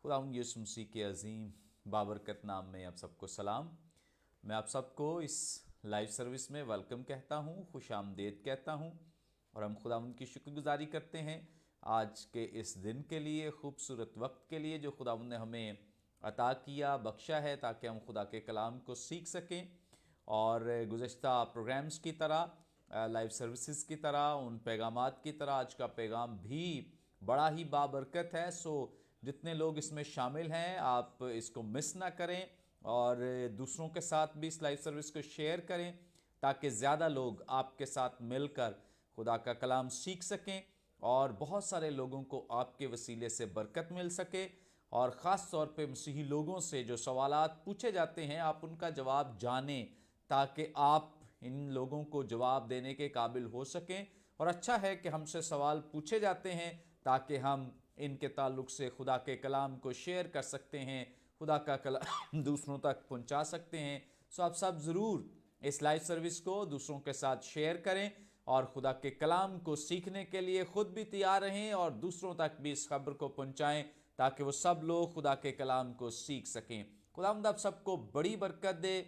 खुदावंद यीशु मसीह के अजीम बाबरकत नाम में आप सबको सलाम। मैं आप सबको इस लाइव सर्विस में वेलकम कहता हूँ, खुश आमदेद कहता हूँ और हम खुदावंद की शुक्रगुजारी करते हैं आज के इस दिन के लिए, खूबसूरत वक्त के लिए जो खुदावंद ने हमें अता किया, बख्शा है ताकि हम खुदा के कलाम को सीख सकें और गुज़श्ता प्रोग्राम्स की तरह, लाइव सर्विसेज की तरह, उन पैगामात की तरह आज का पैगाम भी बड़ा ही बाबरकत है। सो जितने लोग इसमें शामिल हैं आप इसको मिस ना करें और दूसरों के साथ भी इस लाइव सर्विस को शेयर करें ताकि ज़्यादा लोग आपके साथ मिलकर खुदा का कलाम सीख सकें और बहुत सारे लोगों को आपके वसीले से बरकत मिल सके। और ख़ास तौर पे मसीही लोगों से जो सवालात पूछे जाते हैं आप उनका जवाब जानें ताकि आप इन लोगों को जवाब देने के काबिल हो सकें। और अच्छा है कि हमसे सवाल पूछे जाते हैं ताकि हम इनके ताल्लुक़ से खुदा के कलाम को शेयर कर सकते हैं, खुदा का कलाम दूसरों तक पहुंचा सकते हैं। सो आप सब ज़रूर इस लाइव सर्विस को दूसरों के साथ शेयर करें और खुदा के कलाम को सीखने के लिए ख़ुद भी तैयार रहें और दूसरों तक भी इस खबर को पहुंचाएं ताकि वो सब लोग खुदा के कलाम को सीख सकें। खुदावंद आप सबको बड़ी बरकत दे।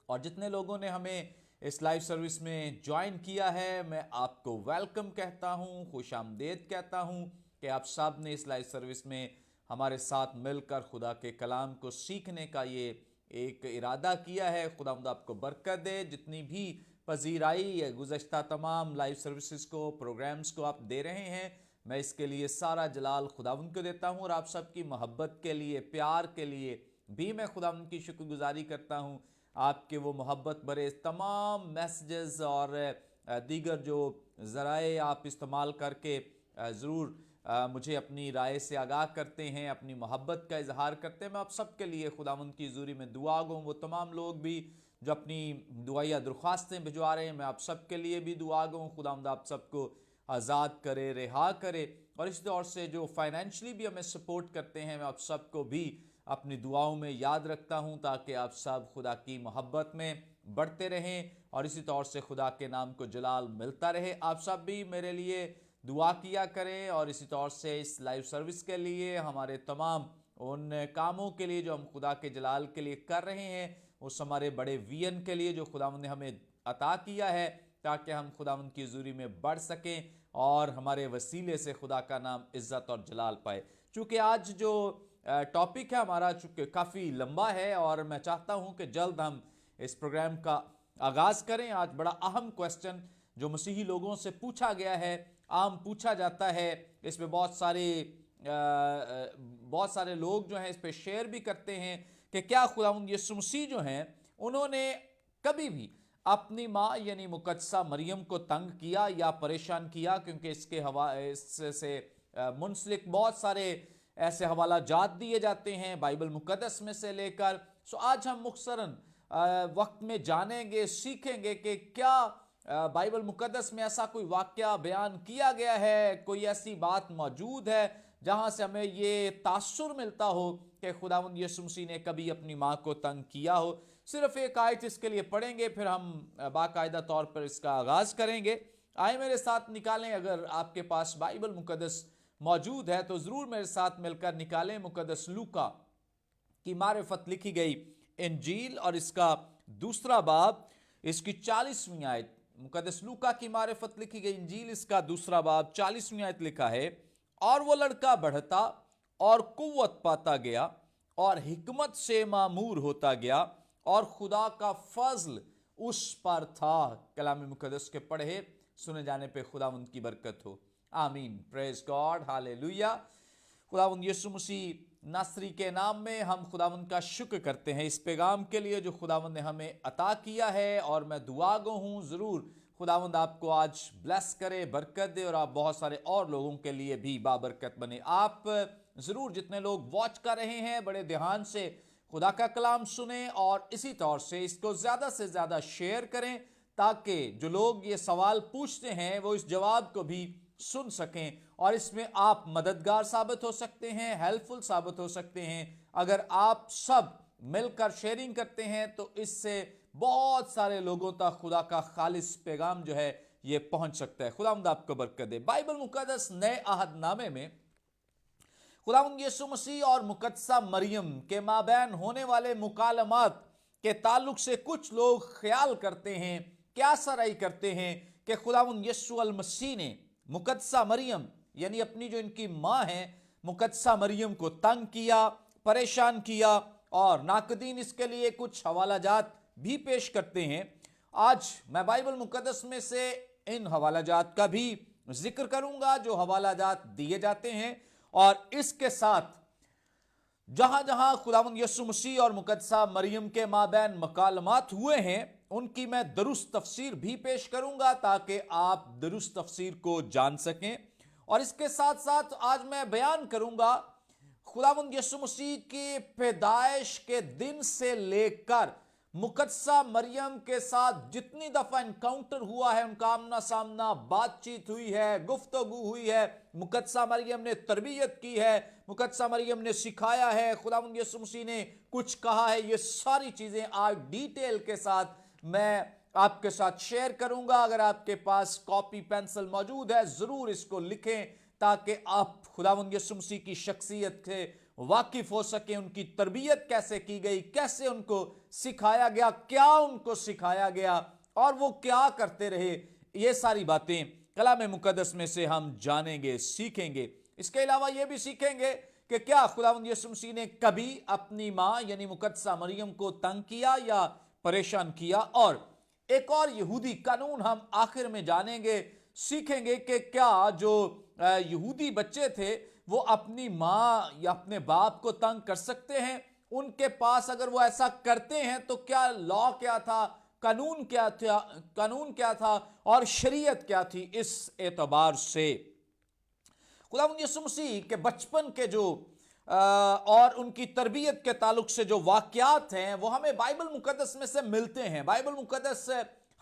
और जितने लोगों ने हमें इस लाइव सर्विस में ज्वाइन किया है मैं आपको वेलकम कहता हूँ, खुश आमदेद कहता हूँ कि आप सब ने इस लाइव सर्विस में हमारे साथ मिलकर खुदा के कलाम को सीखने का ये एक इरादा किया है। खुदावंद आपको बरकत दे। जितनी भी पजीराई गुज़श्ता तमाम लाइव सर्विसेज को, प्रोग्राम्स को आप दे रहे हैं, मैं इसके लिए सारा जलाल खुदावंद को देता हूँ और आप सबकी मोहब्बत के लिए, प्यार के लिए भी मैं खुदावंद की शुक्रगुजारी करता हूँ। आपके वो मोहब्बत भरे तमाम मैसेजेस और दीगर जो ज़राए आप इस्तेमाल करके ज़रूर मुझे अपनी राय से आगाह करते हैं, अपनी मोहब्बत का इजहार करते हैं। मैं आप सब के लिए खुदावंद की ज़ूरी में दुआ गो। वो तमाम लोग भी जो अपनी दुआया दरख्वास्तें भिजवा रहे हैं, मैं आप सब के लिए भी दुआ गो। खुदावंद आप सबको आज़ाद करे, रिहा करे। और इस दौर से जो फाइनेंशली भी हमें सपोर्ट करते हैं, मैं आप सबको भी अपनी दुआओं में याद रखता हूं ताकि आप सब खुदा की मोहब्बत में बढ़ते रहें और इसी तौर से खुदा के नाम को जलाल मिलता रहे। आप सब भी मेरे लिए दुआ किया करें और इसी तौर से इस लाइव सर्विस के लिए, हमारे तमाम उन कामों के लिए जो हम खुदा के जलाल के लिए कर रहे हैं, उस हमारे बड़े विजन के लिए जो खुदावंद ने हमें अता किया है ताकि हम खुदावंद की ज़ूरी में बढ़ सकें और हमारे वसीले से खुदा का नाम इज़्ज़त और जलाल पाए। चूँकि आज जो टॉपिक है हमारा चूँकि काफ़ी लंबा है और मैं चाहता हूँ कि जल्द हम इस प्रोग्राम का आगाज़ करें। आज बड़ा अहम क्वेश्चन जो मसीही लोगों से पूछा गया है, आम पूछा जाता है, इसमें बहुत सारे लोग जो हैं इस पे शेयर भी करते हैं कि क्या खुदावंद यीशु मसीह जो हैं उन्होंने कभी भी अपनी माँ यानी मुकद्दसा मरियम को तंग किया या परेशान किया, क्योंकि इससे मुंसलिक बहुत सारे ऐसे हवाला जात दिए जाते हैं बाइबल मुकद्दस में से लेकर। सो आज हम मुख्तसरन वक्त में जानेंगे, सीखेंगे कि क्या बाइबल मुकद्दस में ऐसा कोई वाक़या बयान किया गया है, कोई ऐसी बात मौजूद है जहाँ से हमें ये तासुर मिलता हो कि खुदावंद यीशु मसीह ने कभी अपनी माँ को तंग किया हो। सिर्फ एक आयत इसके लिए पढ़ेंगे, फिर हम बाकायदा तौर पर इसका आगाज़ करेंगे। आए मेरे साथ निकालें, अगर आपके पास बाइबल मुकद्दस मौजूद है तो ज़रूर मेरे साथ मिलकर निकालें मुकद्दस लूका की मारिफत लिखी गई इंजील और इसका दूसरा बाब, इसकी 40वीं आयत। मुकद्दस लूका की मारिफत लिखी गई इंजील, इसका दूसरा बाब 40वीं आयत लिखा है, और वो लड़का बढ़ता और कुव्वत पाता गया और हिकमत से मामूर होता गया और खुदा का फजल उस पर था। कलाम मुकद्दस के पढ़े सुने जाने पे खुदावंद की बरकत हो। आमीन, प्रेज गॉड, हालेलुया। खुदावंद यीशु मसीह नासरी के नाम में हम खुदावंद का शुक्र करते हैं इस पैगाम के लिए जो खुदावंद ने हमें अता किया है। और मैं दुआ गो हूँ ज़रूर खुदावंद आपको आज ब्लेस करे, बरकत दे और आप बहुत सारे और लोगों के लिए भी बाबरकत बने। आप ज़रूर जितने लोग वॉच कर रहे हैं बड़े ध्यान से खुदा का कलाम सुने और इसी तौर से इसको ज़्यादा से ज़्यादा शेयर करें ताकि जो लोग ये सवाल पूछते हैं वो इस जवाब को भी सुन सकें और इसमें आप मददगार साबित हो सकते हैं, हेल्पफुल साबित हो सकते हैं। अगर आप सब मिलकर शेयरिंग करते हैं तो इससे बहुत सारे लोगों तक खुदा का खालिस पैगाम जो है ये पहुंच सकता है। खुदावंद आपको बरकत दे। बाइबल मुकद्दस नए अहद नामे में खुदावंद यीशु मसीह और मुकद्दसा मरियम के माबैन होने वाले मुकालमात के ताल्लुक से कुछ लोग ख्याल करते हैं, क्या सराई करते हैं कि खुदावंद यीशु अल मसीह ने मुकद्दसा मरियम यानी अपनी जो इनकी माँ है मुकद्दसा मरियम को तंग किया, परेशान किया, और नाकदीन इसके लिए कुछ हवालाजात भी पेश करते हैं। आज मैं बाइबल मुकद्दस में से इन हवालाजात का भी जिक्र करूंगा जो हवालाजात दिए जाते हैं, और इसके साथ जहां जहां खुदावंद यीशु मसीह और मुकद्दसा मरियम के माबैन मकालमात हुए हैं उनकी मैं दुरुस्त तफसीर भी पेश करूंगा ताकि आप दुरुस्त तफसीर को जान सकें। और इसके साथ साथ आज मैं बयान करूंगा खुदावंद यीशु मसीह की पैदाइश के दिन से लेकर मुकद्दसा मरियम के साथ जितनी दफा एनकाउंटर हुआ है, उनका आमना सामना बातचीत हुई है, गुफ्तगू हुई है, मुकद्दसा मरियम ने तरबियत की है, मुकद्दसा मरियम ने सिखाया है, खुदावंद यीशु मसीह ने कुछ कहा है, ये सारी चीजें आज डिटेल के साथ मैं आपके साथ शेयर करूंगा। अगर आपके पास कॉपी पेंसिल मौजूद है जरूर इसको लिखें ताकि आप खुदावंद यीशु मसीह की शख्सियत से वाकिफ हो सके, उनकी तरबियत कैसे की गई, कैसे उनको सिखाया गया, क्या उनको सिखाया गया और वो क्या करते रहे, ये सारी बातें कलाम मुकद्दस में से हम जानेंगे, सीखेंगे। इसके अलावा ये भी सीखेंगे कि क्या खुदावंद यीशु मसीह ने कभी अपनी माँ यानी मुकद्दसा मरियम को तंग किया या परेशान किया। और एक और यहूदी कानून हम आखिर में जानेंगे, सीखेंगे कि क्या जो यहूदी बच्चे थे वो अपनी माँ या अपने बाप को तंग कर सकते हैं, उनके पास अगर वो ऐसा करते हैं तो क्या लॉ क्या था, कानून क्या था और शरीयत क्या थी। इस एतबार से खुदावंद यीशु मसीह के बचपन के जो और उनकी तरबियत के ताल्लुक से जो वाक़यात हैं वो हमें बाइबल मुकद्दस में से मिलते हैं। बाइबल मुकद्दस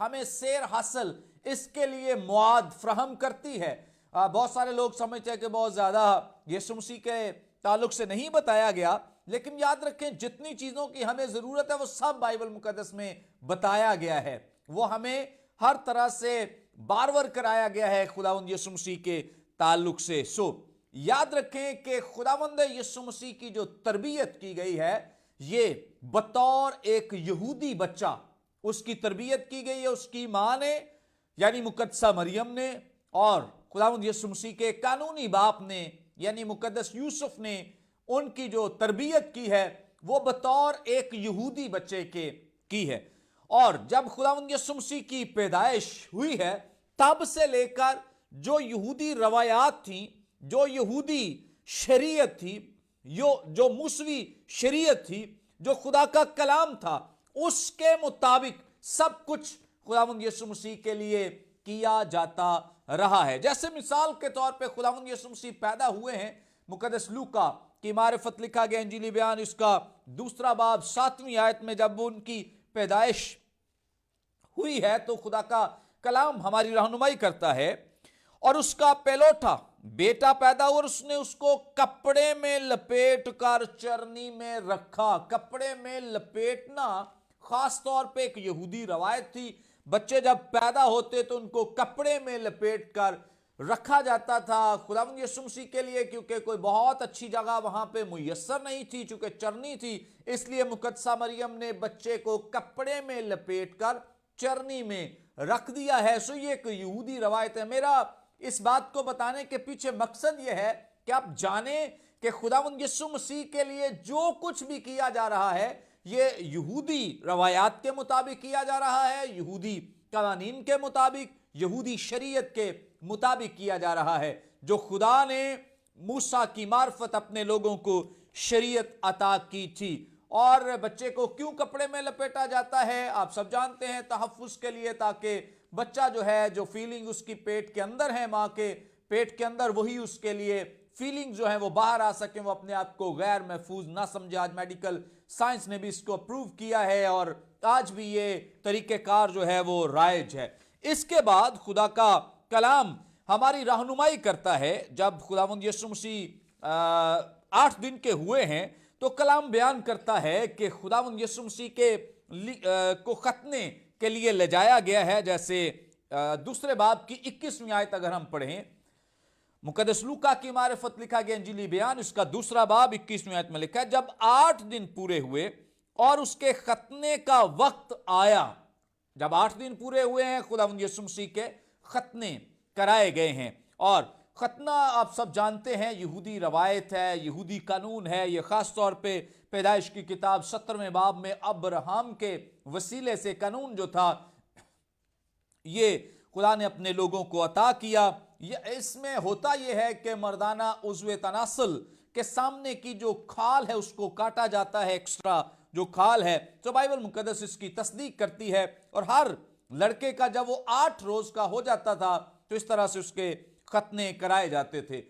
हमें सैर हासिल इसके लिए मुआद फ्राहम करती है। बहुत सारे लोग समझते हैं कि बहुत ज़्यादा यीशु मसीह के ताल्लुक से नहीं बताया गया, लेकिन याद रखें जितनी चीज़ों की हमें ज़रूरत है वो सब बाइबल मुकद्दस में बताया गया है, वो हमें हर तरह से बारवर कराया गया है खुदावंद यीशु मसीह के ताल्लुक से। याद रखें कि खुदावंद यीशु मसीह की जो तरबियत की गई है ये बतौर एक यहूदी बच्चा उसकी तरबियत की गई है, उसकी माँ ने यानी मुकद्दसा मरियम ने और खुदावंद यीशु मसीह के कानूनी बाप ने यानी मुकद्दस यूसुफ ने उनकी जो तरबियत की है वो बतौर एक यहूदी बच्चे के की है। और जब खुदावंद यीशु मसीह की पैदाइश हुई है तब से लेकर जो यहूदी रवायात थी, जो यहूदी शरीयत थी, जो मूसवी शरीयत थी, जो खुदा का कलाम था, उसके मुताबिक सब कुछ खुदावंद यीशु मसीह के लिए किया जाता रहा है। जैसे मिसाल के तौर पे खुदावंद यीशु मसीह पैदा हुए हैं, मुकद्दस लूका की मारिफत लिखा गया इंजीली बयान इसका 2 बाब 7वीं आयत में जब उनकी पैदाइश हुई है तो खुदा का कलाम हमारी रहनुमाई करता है और उसका पहलौठा बेटा पैदा हुआ और उसने उसको कपड़े में लपेट कर चरनी में रखा। कपड़े में लपेटना खास तौर पे एक यहूदी रवायत थी। बच्चे जब पैदा होते तो उनको कपड़े में लपेट कर रखा जाता था खुदावंद यीशु मसीह के लिए, क्योंकि कोई बहुत अच्छी जगह वहां पे मुयस्सर नहीं थी, चूंकि चरनी थी, इसलिए मुकद्दसा मरियम ने बच्चे को कपड़े में लपेट कर चरनी में रख दिया है। सो ये एक यहूदी रवायत है। मेरा इस बात को बताने के पीछे मकसद यह है कि आप जाने कि खुदावंद यीशु मसीह के लिए जो कुछ भी किया जा रहा है ये यहूदी रवायात के मुताबिक किया जा रहा है, यहूदी कानून के मुताबिक, यहूदी शरीयत के मुताबिक किया जा रहा है, जो खुदा ने मूसा की मार्फत अपने लोगों को शरीयत अता की थी। और बच्चे को क्यों कपड़े में लपेटा जाता है आप सब जानते हैं, तहफ़्फ़ुज़ के लिए, ताकि बच्चा जो है जो फीलिंग उसकी पेट के अंदर है, माँ के पेट के अंदर, वही उसके लिए फीलिंग जो है वो बाहर आ सके, वो अपने आप को गैर महफूज ना समझे। आज मेडिकल साइंस ने भी इसको अप्रूव किया है और आज भी ये तरीक़ेकार जो है वो राइज है। इसके बाद खुदा का कलाम हमारी रहनुमाई करता है। जब खुदावंद यीशु मसीह 8 दिन के हुए हैं तो कलाम बयान करता है कि खुदावंद यीशु मसीह के को खतने के लिए ले जाया गया है। जैसे 2 बाब की 21वीं आयत अगर हम पढ़ें, मुकद्दस लूका की मारिफत लिखा गया इंजीली बयान, इसका दूसरा बाब 21वीं आयत में लिखा है, जब 8 दिन पूरे हुए और उसके खतने का वक्त आया। जब 8 दिन पूरे हुए हैं, खुदावंद यीशु मसीह के खतने कराए गए हैं। और खतना आप सब जानते हैं यहूदी रवायत है, यहूदी कानून है। ये खास तौर पे पैदाइश की किताब 17वें बाब में अब्राहम के वसीले से कानून जो था ये खुदा ने अपने लोगों को अता किया। ये इसमें होता यह है कि मर्दाना उज़्वे तनासल के सामने की जो खाल है उसको काटा जाता है, एक्स्ट्रा जो खाल है। तो बाइबल मुकद्दस इसकी तस्दीक करती है। और हर लड़के का जब वो 8 रोज का हो जाता था तो इस तरह से उसके खतने कराए जाते थे।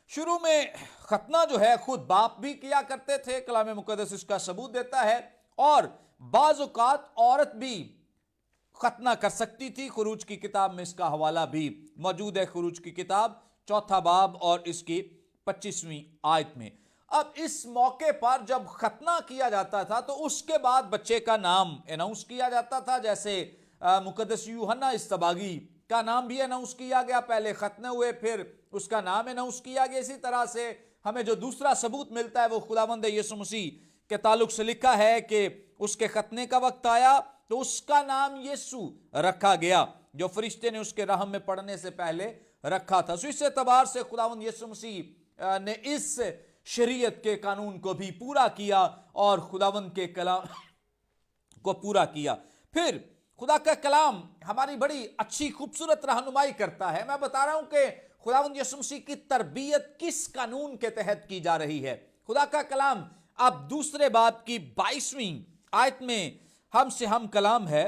शुरू में खतना जो है खुद बाप भी किया करते थे, कलाम मुकद्दस इसका सबूत देता है। और बाज़ औक़ात औरत भी खतना कर सकती थी। खुरूज की किताब में इसका हवाला भी मौजूद है, खुरूज की किताब 4था बाब और इसकी 25वीं आयत में। अब इस मौके पर जब खतना किया जाता था तो उसके बाद बच्चे का नाम अनाउंस किया जाता था। जैसे मुकद्दस यूहन्ना इस्तबागी का नाम भी अनाउंस किया गया, पहले खतने हुए फिर उसका नाम अनाउंस किया गया। इसी तरह से हमें जो दूसरा सबूत मिलता है वो खुदावंद यीशु मसीह के ताल्लुक से लिखा है कि उसके खतने का वक्त आया तो उसका नाम यीशु रखा गया, जो फरिश्ते ने उसके रहम में पड़ने से पहले रखा था। सो इस एतबार से खुदावंद यीशु मसीह ने इस शरीयत के कानून को भी पूरा किया और खुदावंद के कलाम को पूरा किया। फिर खुदा का कलाम हमारी बड़ी अच्छी खूबसूरत रहनुमाई करता है। मैं बता रहा हूं कि खुदावंद यीशु मसीह की तरबियत किस कानून के तहत की जा रही है। खुदा का कलाम अब दूसरे बाब की 22वीं आयत में हमसे हम कलाम है,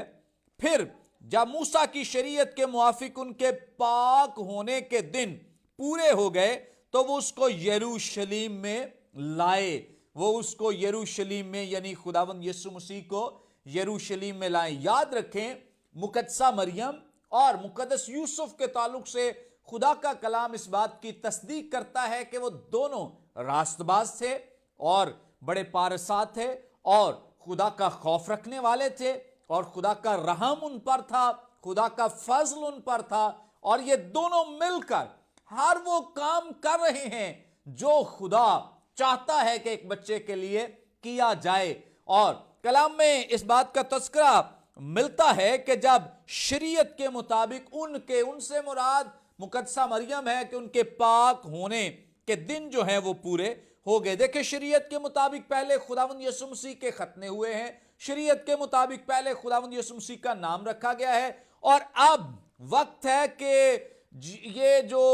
फिर जब मूसा की शरीयत के मुआफिक उनके पाक होने के दिन पूरे हो गए तो वो उसको यरूशलेम में लाए। वो उसको यरूशलेम में यानी खुदावंद यीशु मसीह को यरूशलेम में लाए। याद रखें, मुकद्दसा मरियम और मुकद्दस यूसुफ के ताल्लुक से खुदा का कलाम इस बात की तस्दीक करता है कि वो दोनों रास्तबाज थे और बड़े पारसात थे और खुदा का खौफ रखने वाले थे और खुदा का रहम उन पर था, खुदा का फजल उन पर था। और ये दोनों मिलकर हर वो काम कर रहे हैं जो खुदा चाहता है कि एक बच्चे के लिए किया जाए। और कलाम में इस बात का तज़किरा मिलता है कि जब शरीयत के मुताबिक उनसे मुराद मुकद्दसा मरियम है कि उनके पाक होने के दिन जो हैं वो पूरे हो गए। देखिए, शरीयत के मुताबिक पहले खुदावंद यीशु मसीह के खतने हुए हैं, शरीयत के मुताबिक पहले खुदावंद यीशु मसीह का नाम रखा गया है और अब वक्त है कि ये जो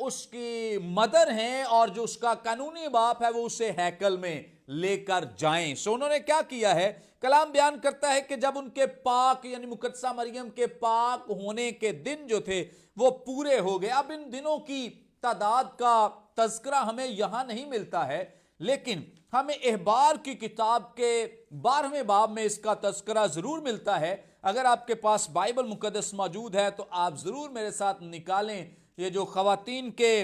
उसकी मदर हैं और जो उसका कानूनी बाप है वो उसे हैकल में लेकर जाएं। सो उन्होंने क्या किया है, कलाम बयान करता है कि जब उनके पाक यानी मुकद्दसा मरियम के पाक होने के दिन जो थे वो पूरे हो गए। अब इन दिनों की तादाद का तज़किरा हमें यहां नहीं मिलता है, लेकिन हमें अहबार की किताब के 12वें बाब में इसका तज़किरा जरूर मिलता है। अगर आपके पास बाइबल मुकद्दस मौजूद है तो आप जरूर मेरे साथ निकालें। ये जो खवातीन के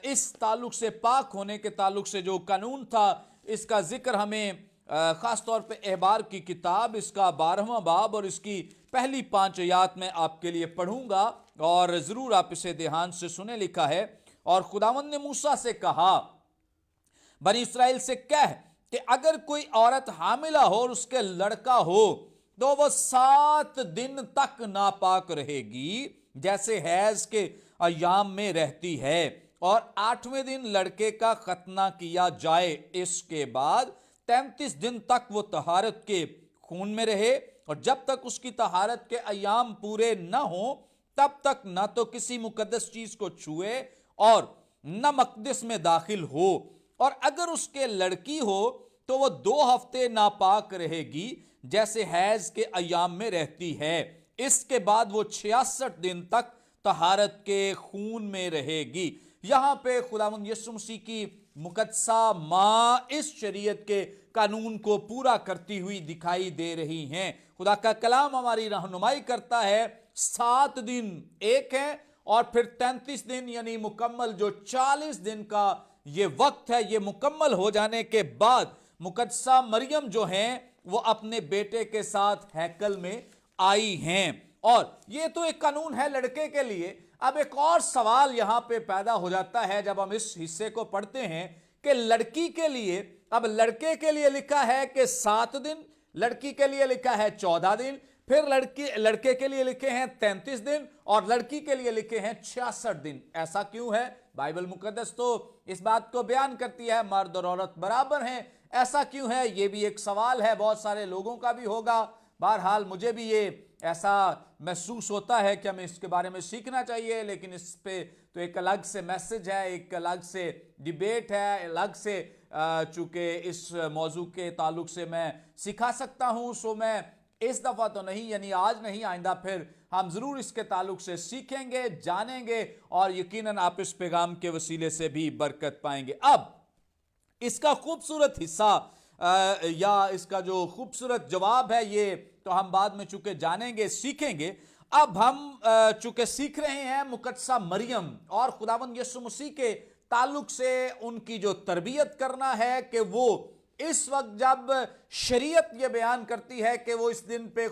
इस ताल्लुक से, पाक होने के ताल्लुक से जो कानून था, इसका जिक्र हमें खास तौर पे अहबार की किताब इसका 12वां बाब और इसकी पहली 5 आयत में आपके लिए पढ़ूंगा और जरूर आप इसे ध्यान से सुने। लिखा है, और खुदावंद ने मूसा से कहा, बनी इस्राएल से कह कि अगर कोई औरत हामिला हो और उसके लड़का हो तो वह 7 दिन तक नापाक रहेगी जैसे हैज के अयाम में रहती है, और 8वें दिन लड़के का खतना किया जाए। इसके बाद 33 दिन तक वो तहारत के खून में रहे और जब तक उसकी तहारत के अयाम पूरे न हो तब तक न तो किसी मुकद्दस चीज को छुए और न मकदस में दाखिल हो। और अगर उसके लड़की हो तो वो 2 हफ्ते नापाक रहेगी जैसे हैज के अयाम में रहती है। इसके बाद वो 66 दिन तक तहारत के खून में रहेगी। यहां पे खुदावंद यीशु मसीह की मुकद्दसा माँ इस शरीयत के कानून को पूरा करती हुई दिखाई दे रही हैं। खुदा का कलाम हमारी रहनुमाई करता है। 7 दिन एक है और फिर 33 दिन यानी मुकम्मल जो 40 दिन का ये वक्त है, ये मुकम्मल हो जाने के बाद मुकद्दसा मरियम जो हैं वो अपने बेटे के साथ हैकल में आई हैं। और ये तो एक कानून है लड़के के लिए। अब एक और सवाल यहां पे पैदा हो जाता है जब हम इस हिस्से को पढ़ते हैं कि लड़की के लिए, अब लड़के के लिए लिखा है कि 7 दिन, लड़की के लिए लिखा है 14 दिन, फिर लड़के के लिए लिखे हैं 33 दिन और लड़की के लिए लिखे हैं 66 दिन। ऐसा क्यों है? बाइबल मुकद्दस तो इस बात को बयान करती है मर्द और औरत बराबर हैं। ऐसा क्यों है? ये भी एक सवाल है, बहुत सारे लोगों का भी होगा। बहरहाल मुझे भी ये ऐसा महसूस होता है कि हमें इसके बारे में सीखना चाहिए, लेकिन इस पे तो एक अलग से मैसेज है, एक अलग से डिबेट है, अलग से चूंकि इस मौजू के ताल्लुक से मैं सिखा सकता हूं, सो मैं इस दफा तो नहीं, यानी आज नहीं, आइंदा फिर हम जरूर इसके ताल्लुक से सीखेंगे, जानेंगे और यकीनन आप इस पैगाम के वसीले से भी बरकत पाएंगे। अब इसका खूबसूरत हिस्सा या इसका जो खूबसूरत जवाब है ये तो हम बाद में चूंकि जानेंगे, सीखेंगे। अब हम चूंकि सीख रहे हैं मुकद्दसा मरियम और खुदावंद यीशु मसीह के ताल्लुक से उनकी जो तरबियत करना है कि वो इस वक्त जब शरीयत ये बयान करती है कि वो इस दिन पे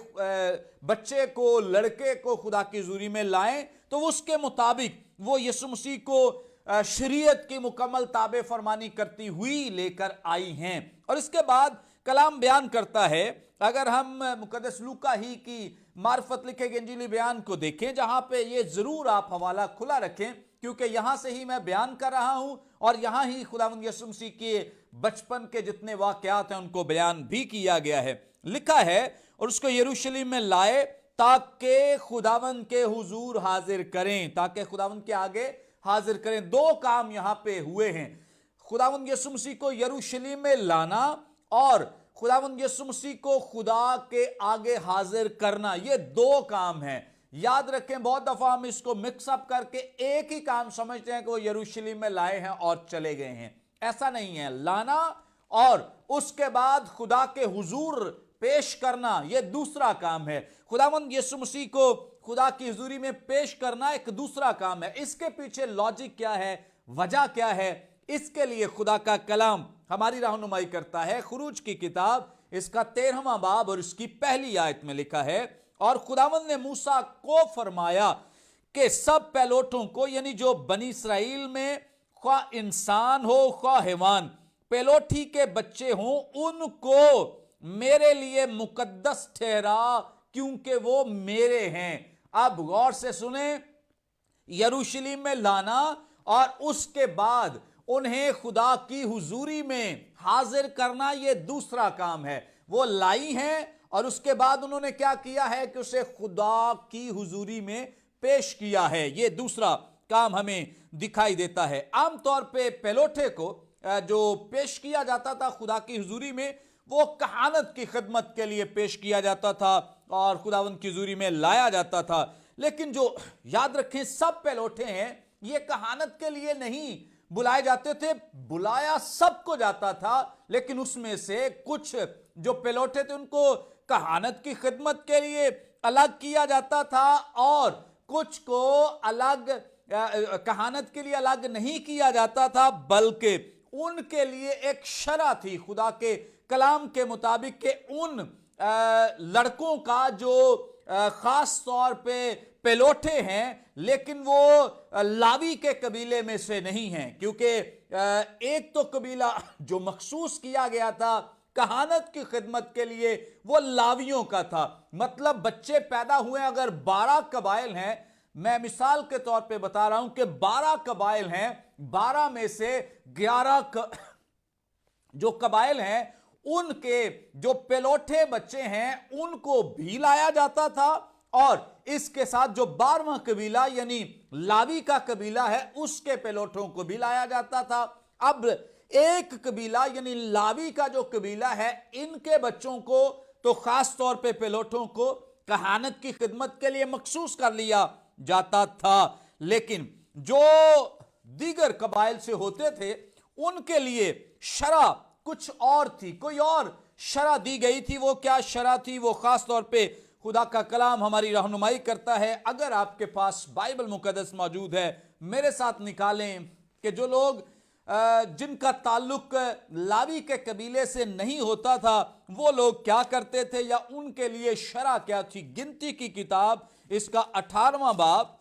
बच्चे को, लड़के को खुदा की हुजूरी में लाएं, तो उसके मुताबिक वो यीशु मसीह को शरीयत की मुकम्मल ताबे फरमानी करती हुई लेकर आई हैं। और इसके बाद कलाम बयान करता है, अगर हम मुकद्दस लूका ही की मार्फत लिखे गए इंजीली बयान को देखें, जहां पे ये जरूर आप हवाला खुला रखें क्योंकि यहां से ही मैं बयान कर रहा हूं और यहां ही खुदावंद यीशु मसीह के बचपन के जितने वाकयात हैं उनको बयान भी किया गया है। लिखा है, और उसको यरूशलेम में लाए ताकि खुदावंद के हुजूर हाजिर करें, ताकि खुदावंद के आगे हाजिर करें। दो काम यहां पे हुए हैं, खुदावंद यीशु मसीह को यरूशलेम में लाना और खुदावंद यीशु मसीह को खुदा के आगे हाजिर करना, ये दो काम हैं। याद रखें, बहुत दफा हम इसको मिक्सअप करके एक ही काम समझते हैं कि वो यरूशलेम में लाए हैं और चले गए हैं। ऐसा नहीं है। लाना और उसके बाद खुदा के हुजूर पेश करना, यह दूसरा काम है। खुदावंद यीशु मसीह को खुदा की हुजूरी में पेश करना एक दूसरा काम है। इसके पीछे लॉजिक क्या है, वजह क्या है, इसके लिए खुदा का कलाम हमारी रहनुमाई करता है। खुरूज की किताब इसका 13वां बाब और इसकी पहली आयत में लिखा है, और खुदावंद ने मूसा को फरमाया कि सब पैलोठों को, यानी जो बनी इसराइल में ख्वा इंसान हो ख्वा हैवान, पैलोठी के बच्चे हों, उनको मेरे लिए मुकद्दस ठहरा क्योंकि वो मेरे हैं। अब गौर से सुने, यरूशलेम में लाना और उसके बाद उन्हें खुदा की हुजूरी में हाजिर करना, यह दूसरा काम है। वो लाई हैं और उसके बाद उन्होंने क्या किया है कि उसे खुदा की हुजूरी में पेश किया है। यह दूसरा काम हमें दिखाई देता है। आमतौर पे पैलोठे को जो पेश किया जाता था खुदा की हुजूरी में, वो कहानत की खिदमत के लिए पेश किया जाता था और खुदावंद की हुजूरी में लाया जाता था। लेकिन जो याद रखें, सब पैलोठे हैं, ये कहानत के लिए नहीं बुलाए जाते थे, बुलाया सबको जाता था, लेकिन उसमें से कुछ जो पैलोठे थे उनको कहानत की खिदमत के लिए अलग किया जाता था और कुछ को अलग कहानत के लिए अलग नहीं किया जाता था, बल्कि उनके लिए एक शरा थी खुदा के कलाम के मुताबिक के उन लड़कों का जो खास तौर पे पैलोठे हैं लेकिन वो लावी के कबीले में से नहीं हैं, क्योंकि एक तो कबीला जो मखसूस किया गया था कहानत की खिदमत के लिए वो लावियों का था। मतलब बच्चे पैदा हुए, अगर 12 कबाइल हैं, मैं मिसाल के तौर पे बता रहा हूं कि 12 कबाइल हैं, 12 में से 11 जो कबाइल हैं उनके जो पैलोठे बच्चे हैं उनको भी लाया जाता था, और इसके साथ जो 12वां कबीला यानी लावी का कबीला है उसके पैलोठों को भी लाया जाता था। अब एक कबीला यानी लावी का जो कबीला है, इनके बच्चों को तो खास तौर पे पैलोठों को कहानत की खिदमत के लिए मखसूस कर लिया जाता था, लेकिन जो दीगर कबाइल से होते थे उनके लिए शरा कुछ और थी, कोई और शरा दी गई थी। वो क्या शरा थी, वो खास तौर पे खुदा का कलाम हमारी रहनुमाई करता है। अगर आपके पास बाइबल मुकद्दस मौजूद है, मेरे साथ निकालें कि जो लोग जिनका ताल्लुक लावी के कबीले से नहीं होता था वो लोग क्या करते थे या उनके लिए शरा क्या थी। गिनती की किताब इसका 18वां बाब,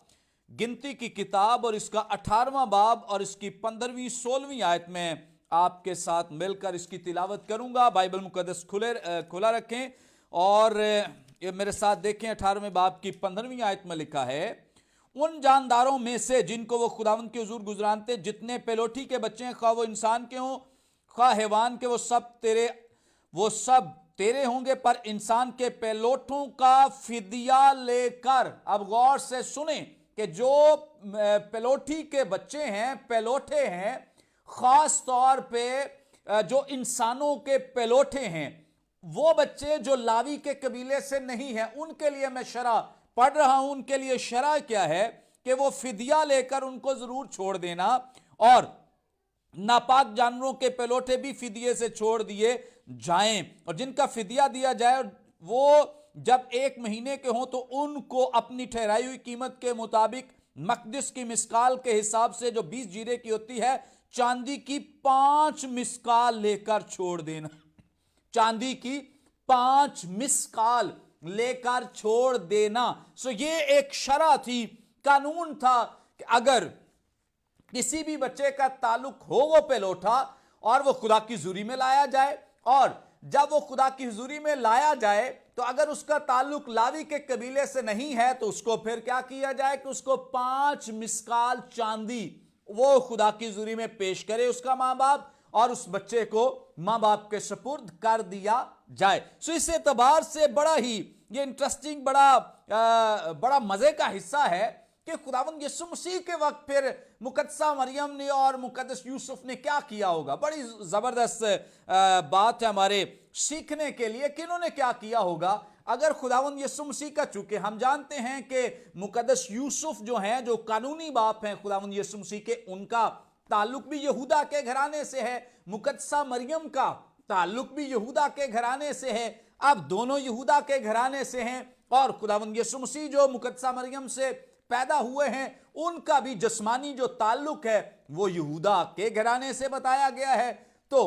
गिनती की किताब और इसका 18वां बाब और इसकी 15वीं 16वीं आयत में आपके साथ मिलकर इसकी तिलावत करूंगा। बाइबल मुकद्दस खुला रखें और ये मेरे साथ देखें। 18वें बाब की 15वीं आयत में लिखा है, उन जानदारों में से जिनको वो खुदावंद के हुजूर गुजरानते, जितने पेलोठी के बच्चे हैं, खा वो इंसान के हों खा हैवान के, वो सब तेरे होंगे, पर इंसान के पेलोठों का फिदिया लेकर। अब गौर से सुने कि जो पेलोठी के बच्चे हैं, पेलोठे हैं, खास तौर पे जो इंसानों के पेलोठे हैं, वो बच्चे जो लावी के कबीले से नहीं है, उनके लिए मैं शरह पढ़ रहा हूं। उनके लिए शरह क्या है कि वो फिदिया लेकर उनको जरूर छोड़ देना, और नापाक जानवरों के पेलोठे भी फिदिये से छोड़ दिए जाएं, और जिनका फिदिया दिया जाए वो जब 1 महीने के हों तो उनको अपनी ठहराई हुई कीमत के मुताबिक मकदिस की मिस्काल के हिसाब से, जो 20 जीरे की होती है, चांदी की 5 मिस्काल लेकर छोड़ देना। चांदी की 5 मिस्काल लेकर छोड़ देना। सो ये एक शरह थी, कानून था कि अगर किसी भी बच्चे का ताल्लुक हो वो पेलोठा, और वो खुदा की हुजूरी में लाया जाए, और जब वो खुदा की हुजूरी में लाया जाए तो अगर उसका ताल्लुक लावी के कबीले से नहीं है तो उसको फिर क्या किया जाए कि उसको 5 मिस्काल चांदी वो खुदा की हुजूरी में पेश करे उसका माँ बाप, और उस बच्चे को माँ बाप के सपुर्द कर दिया जाए। सो इस एतबार से बड़ा ही ये इंटरेस्टिंग, बड़ा मजे का हिस्सा है कि खुदावंद यीशु मसीह के वक्त फिर मुकद्दसा मरियम ने और मुकद्दस यूसुफ ने क्या किया होगा। बड़ी जबरदस्त बात है हमारे सीखने के लिए कि इन्होंने क्या किया होगा अगर खुदावंद यीशु मसीह का, चूंकि हम जानते हैं कि मुकद्दस यूसुफ जो हैं, जो कानूनी बाप हैं खुदावंद यीशु मसीह के, उनका ताल्लुक भी यहूदा के घराने से है, मुकद्दसा मरियम का ताल्लुक भी यहूदा के घराने से है। अब दोनों यहूदा के घराने से हैं, और खुदावंद यीशु मसीह जो मुकद्दसा मरियम से पैदा हुए हैं, उनका भी जिस्मानी जो ताल्लुक है वो यहूदा के घराने से बताया गया है। तो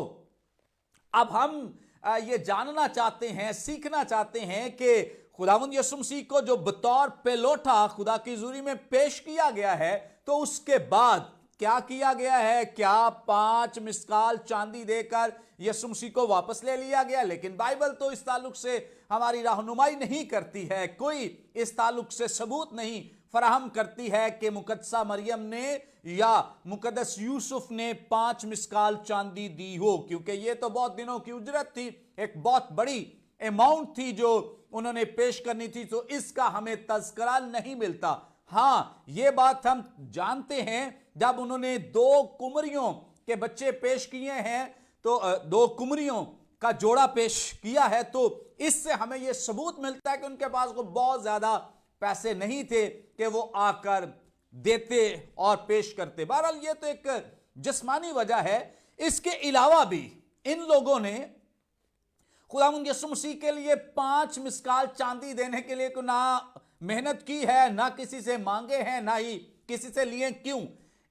अब हम ये जानना चाहते हैं, सीखना चाहते हैं कि खुदावंद यीशु मसीह को जो बतौर पेलोठा खुदा की हुजूरी में पेश किया गया है, तो उसके बाद क्या किया गया है। क्या 5 मिस्काल चांदी देकर यीशु मसीह को वापस ले लिया गया? लेकिन बाइबल तो इस ताल्लुक से हमारी रहनुमाई नहीं करती है, कोई इस ताल्लुक से सबूत नहीं फराहम करती है कि मुकद्दसा मरियम ने या मुकद्दस यूसुफ ने 5 मिस्काल चांदी दी हो, क्योंकि ये तो बहुत दिनों की उजरत थी, एक बहुत बड़ी अमाउंट थी जो उन्होंने पेश करनी थी, तो इसका हमें तज़किरा नहीं मिलता। हाँ, ये बात हम जानते हैं जब उन्होंने 2 कुमरियों के बच्चे पेश किए हैं, तो 2 कुमरियों का जोड़ा पेश किया है, तो इससे हमें यह सबूत मिलता है कि उनके पास को बहुत ज्यादा पैसे नहीं थे कि वो आकर देते और पेश करते। बहरहाल ये तो एक जिस्मानी वजह है। इसके अलावा भी इन लोगों ने खुदावंद यीशु मसीह के लिए 5 मिस्काल चांदी देने के लिए ना मेहनत की है, ना किसी से मांगे हैं, ना ही किसी से लिए। क्यों?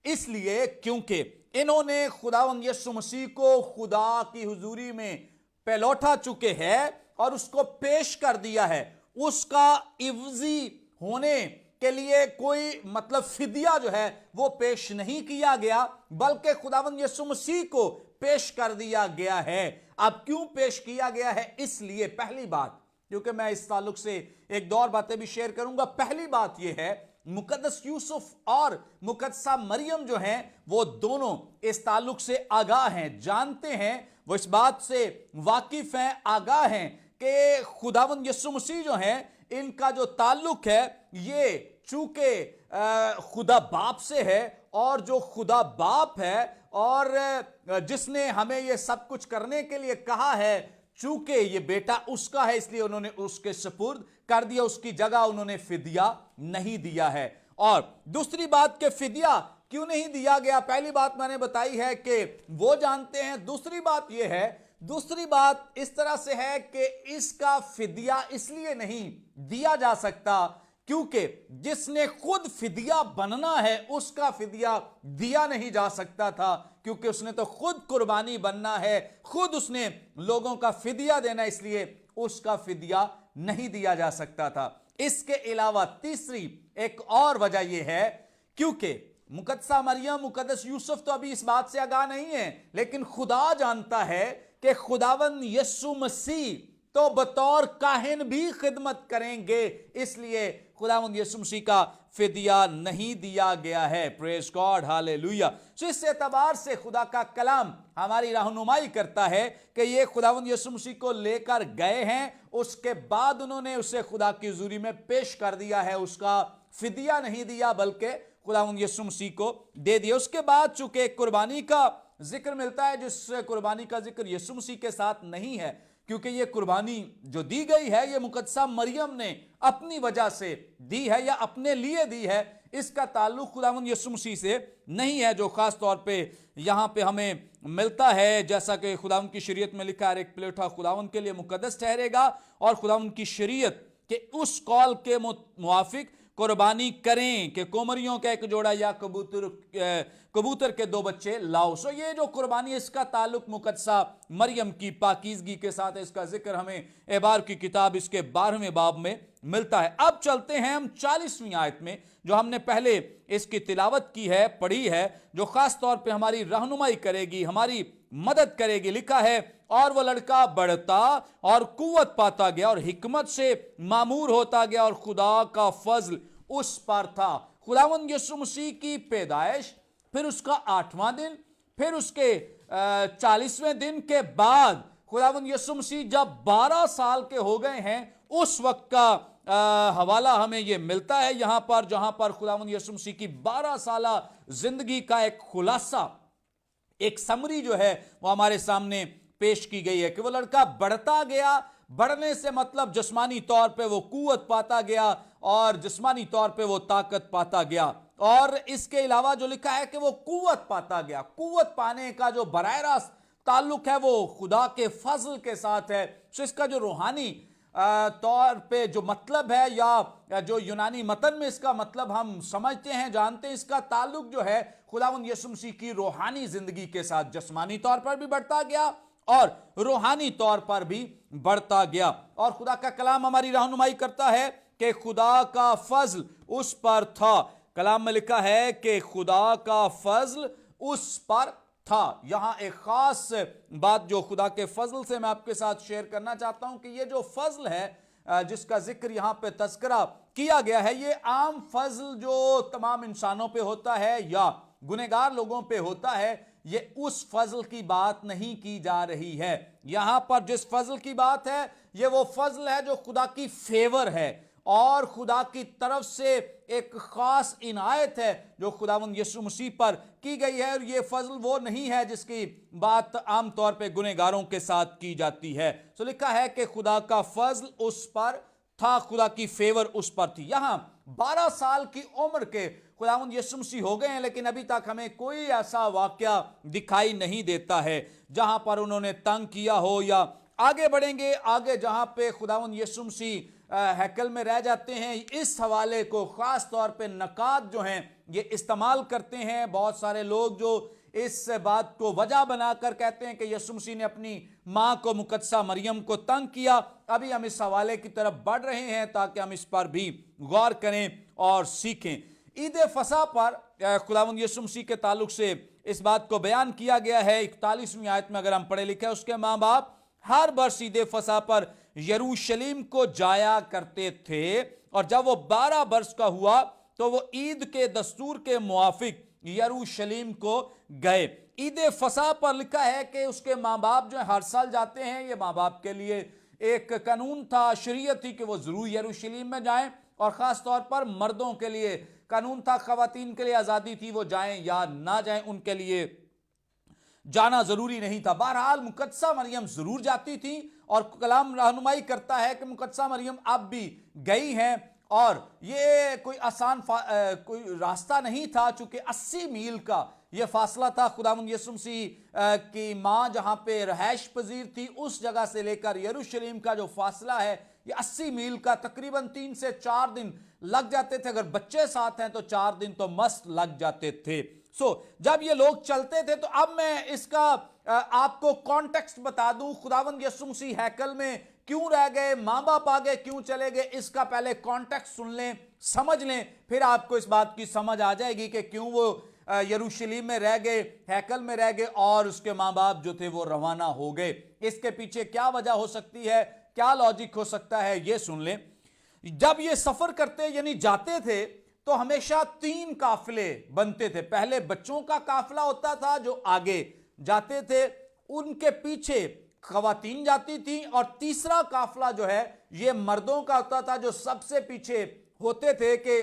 इसलिए क्योंकि इन्होंने खुदावंद यीशु मसीह को खुदा की हुजूरी में पेलौठा चुके हैं और उसको पेश कर दिया है। उसका इवजी होने के लिए कोई मतलब फिदिया जो है वो पेश नहीं किया गया, बल्कि खुदावंद यीशु मसीह को पेश कर दिया गया है। अब क्यों पेश किया गया है? इसलिए पहली बात, क्योंकि मैं इस ताल्लुक से एक दो और बातें भी शेयर करूंगा। पहली बात यह है, मुकद्दस यूसुफ और मुकद्दसा मरियम जो हैं वो दोनों इस ताल्लुक से आगाह हैं, जानते हैं, वो इस बात से वाकिफ हैं, आगाह हैं कि खुदावंद यीशु मसीह जो हैं इनका जो ताल्लुक है ये चूंकि खुदा बाप से है, और जो खुदा बाप है और जिसने हमें ये सब कुछ करने के लिए कहा है, चूंकि ये बेटा उसका है, इसलिए उन्होंने उसके सपुर्द कर दिया, उसकी जगह उन्होंने फिदिया नहीं दिया है। और दूसरी बात के फिदिया क्यों नहीं दिया गया, पहली बात मैंने बताई है कि वो जानते हैं। दूसरी बात यह है, दूसरी बात इस तरह से है कि इसका फिदिया इसलिए नहीं दिया जा सकता क्योंकि जिसने खुद फिदिया बनना है उसका फिदिया दिया नहीं जा सकता था, क्योंकि उसने तो खुद कुर्बानी बनना है, खुद उसने लोगों का फिदिया देना, इसलिए उसका फिदिया नहीं दिया जा सकता था। اس کے علاوہ تیسری ایک اور وجہ یہ ہے کیونکہ مقدسہ مریم مقدس یوسف تو ابھی اس بات سے آگاہ نہیں ہے، لیکن خدا جانتا ہے کہ خداوند یسوع مسیح تو بطور کاہن بھی خدمت کریں گے، اس لیے خداوند یسوع مسیح کا فدیہ نہیں دیا گیا ہے. پریز گاڈ، ہالےلویہ. سو اس اعتبار سے خدا کا کلام ہماری رہنمائی کرتا ہے کہ یہ خداوند یسوع مسیح کو لے کر گئے ہیں، اس کے بعد انہوں نے اسے خدا کی حضوری میں پیش کر دیا ہے، اس کا فدیہ نہیں دیا بلکہ خداوند یسوع مسیح کو دے دیا. اس کے بعد چونکہ ایک قربانی کا ذکر ملتا ہے، جس قربانی کا ذکر یسوع مسیح کے ساتھ نہیں ہے، کیونکہ یہ قربانی جو دی گئی ہے یہ مقدسہ مریم نے اپنی وجہ سے دی ہے یا اپنے لیے دی ہے، اس کا تعلق خداوند یسوع مسیح سے نہیں ہے، جو خاص طور پہ یہاں پہ ہمیں ملتا ہے. جیسا کہ خداوند کی شریعت میں لکھا ہے ایک پلیٹا خداوند کے لیے مقدس ٹھہرے گا، اور خداوند کی شریعت کے اس قول کے موافق قربانی کریں کہ کومریوں کا ایک جوڑا یا کبوتر کے 2 بچے لاؤ. سو یہ جو قربانی اس کا تعلق مقدسہ مریم کی پاکیزگی کے ساتھ ہے، اس کا ذکر ہمیں اعبار کی کتاب اس کے 12ویں باب میں ملتا ہے. اب چلتے ہیں ہم 40ویں آیت میں، جو ہم نے پہلے اس کی تلاوت کی ہے، پڑھی ہے، جو خاص طور پہ ہماری رہنمائی کرے گی، ہماری مدد کرے گی. لکھا ہے، اور وہ لڑکا بڑھتا اور قوت پاتا گیا اور حکمت سے معمور ہوتا گیا، اور خدا کا فضل اس پر تھا. خداوند یسوع مسیح کی پیدائش، پھر اس کا 8واں دن، پھر اس کے 40ویں دن کے بعد خداوند یسوع مسیح جب 12 سال کے ہو گئے ہیں، اس وقت کا حوالہ ہمیں یہ ملتا ہے یہاں پر، جہاں پر خداوند یسوع مسیح کی 12 سالہ زندگی کا ایک خلاصہ، ایک سمری جو ہے وہ ہمارے سامنے پیش کی گئی ہے کہ وہ لڑکا بڑھتا گیا. بڑھنے سے مطلب جسمانی طور پہ وہ قوت پاتا گیا اور جسمانی طور پہ وہ طاقت پاتا گیا. اور اس کے علاوہ جو لکھا ہے کہ وہ قوت پاتا گیا. قوت پانے کا جو براہ راست تعلق ہے وہ خدا کے فضل کے ساتھ ہے. سو اس کا جو روحانی طور پہ جو مطلب ہے، یا جو یونانی متن میں اس کا مطلب ہم سمجھتے ہیں، جانتے ہیں، اس کا تعلق جو ہے خداوند یسوع مسیح کی روحانی زندگی کے ساتھ. جسمانی طور پر بھی بڑھتا گیا اور روحانی طور پر بھی بڑھتا گیا. اور خدا کا کلام ہماری رہنمائی کرتا ہے کہ خدا کا فضل اس پر تھا. کلام میں لکھا ہے کہ خدا کا فضل اس پر تھا. یہاں ایک خاص بات جو خدا کے فضل سے میں آپ کے ساتھ شیئر کرنا چاہتا ہوں کہ یہ جو فضل ہے جس کا ذکر یہاں پہ تذکرہ کیا گیا ہے، یہ عام فضل جو تمام انسانوں پہ ہوتا ہے یا گنہگار لوگوں پہ ہوتا ہے، یہ اس فضل کی بات نہیں کی جا رہی ہے. یہاں پر جس فضل کی بات ہے یہ وہ فضل ہے جو خدا کی فیور ہے، اور خدا کی طرف سے ایک خاص عنایت ہے جو خداوند یسوع مسیح پر کی گئی ہے. اور یہ فضل وہ نہیں ہے جس کی بات عام طور پہ گنہگاروں کے ساتھ کی جاتی ہے. سو لکھا ہے کہ خدا کا فضل اس پر تھا، خدا کی فیور اس پر تھی. یہاں 12 سال کی عمر کے خداوند یسوع مسیح ہو گئے ہیں، لیکن ابھی تک ہمیں کوئی ایسا واقعہ دکھائی نہیں دیتا ہے جہاں پر انہوں نے تنگ کیا ہو. یا آگے بڑھیں گے، آگے جہاں پہ خداوند یسوع مسیح ہیکل میں رہ جاتے ہیں، اس حوالے کو خاص طور پہ نقاد جو ہیں یہ استعمال کرتے ہیں. بہت سارے لوگ جو اس بات کو وجہ بنا کر کہتے ہیں کہ یسوع مسیح نے اپنی ماں کو مقدسہ مریم کو تنگ کیا. ابھی ہم اس حوالے کی طرف بڑھ رہے ہیں تاکہ ہم اس پر بھی غور کریں اور سیکھیں. عید فصح پر خداوند یسوع مسیح کے تعلق سے اس بات کو بیان کیا گیا ہے. 41ویں آیت میں اگر ہم پڑھے لکھے، اس کے ماں باپ ہر برس عید فصح پر یروشلم کو جایا کرتے تھے، اور جب وہ 12 برس کا ہوا تو وہ عید کے دستور کے موافق یروشلم کو گئے. عید فصح پر لکھا ہے کہ اس کے ماں باپ جو ہر سال جاتے ہیں. یہ ماں باپ کے لیے ایک قانون تھا، شریعت تھی کہ وہ ضرور یروشلم میں جائیں، اور خاص طور پر مردوں کے لیے قانون تھا، خواتین کے لیے آزادی تھی، وہ جائیں یا نہ جائیں، ان کے لیے جانا ضروری نہیں تھا. بہرحال مقدسہ مریم ضرور جاتی تھی، اور کلام رہنمائی کرتا ہے کہ مقدسہ مریم اب بھی گئی ہیں. اور یہ کوئی آسان کوئی راستہ نہیں تھا، چونکہ 80 میل کا یہ فاصلہ تھا. خداوند یسوع مسیح کی ماں جہاں پہ رہائش پذیر تھی، اس جگہ سے لے کر یروشلم کا جو فاصلہ ہے یہ 80 میل کا، تقریباً 3 سے 4 دن لگ جاتے تھے. اگر بچے ساتھ ہیں تو 4 دن تو مست لگ جاتے تھے. سو جب یہ لوگ چلتے تھے تو اب میں اس کا آپ کو کانٹیکسٹ بتا دوں، خداوند یسوع مسیح ہیکل میں کیوں رہ گئے، ماں باپ آگے کیوں چلے گئے، اس کا پہلے کانٹیکسٹ سن لیں، سمجھ لیں، پھر آپ کو اس بات کی سمجھ آ جائے گی کہ کیوں وہ یروشلم میں رہ گئے، ہیکل میں رہ گئے، اور اس کے ماں باپ جو تھے وہ روانہ ہو گئے۔ اس کے پیچھے کیا وجہ ہو سکتی ہے، کیا لاجک ہو سکتا ہے، یہ سن لیں۔ جب یہ سفر کرتے یعنی جاتے تھے تو ہمیشہ 3 قافلے بنتے تھے۔ پہلے بچوں کا قافلہ ہوتا تھا جو آگے جاتے تھے، ان کے پیچھے خواتین جاتی تھیں، اور تیسرا قافلہ جو ہے یہ مردوں کا ہوتا تھا جو سب سے پیچھے ہوتے تھے کہ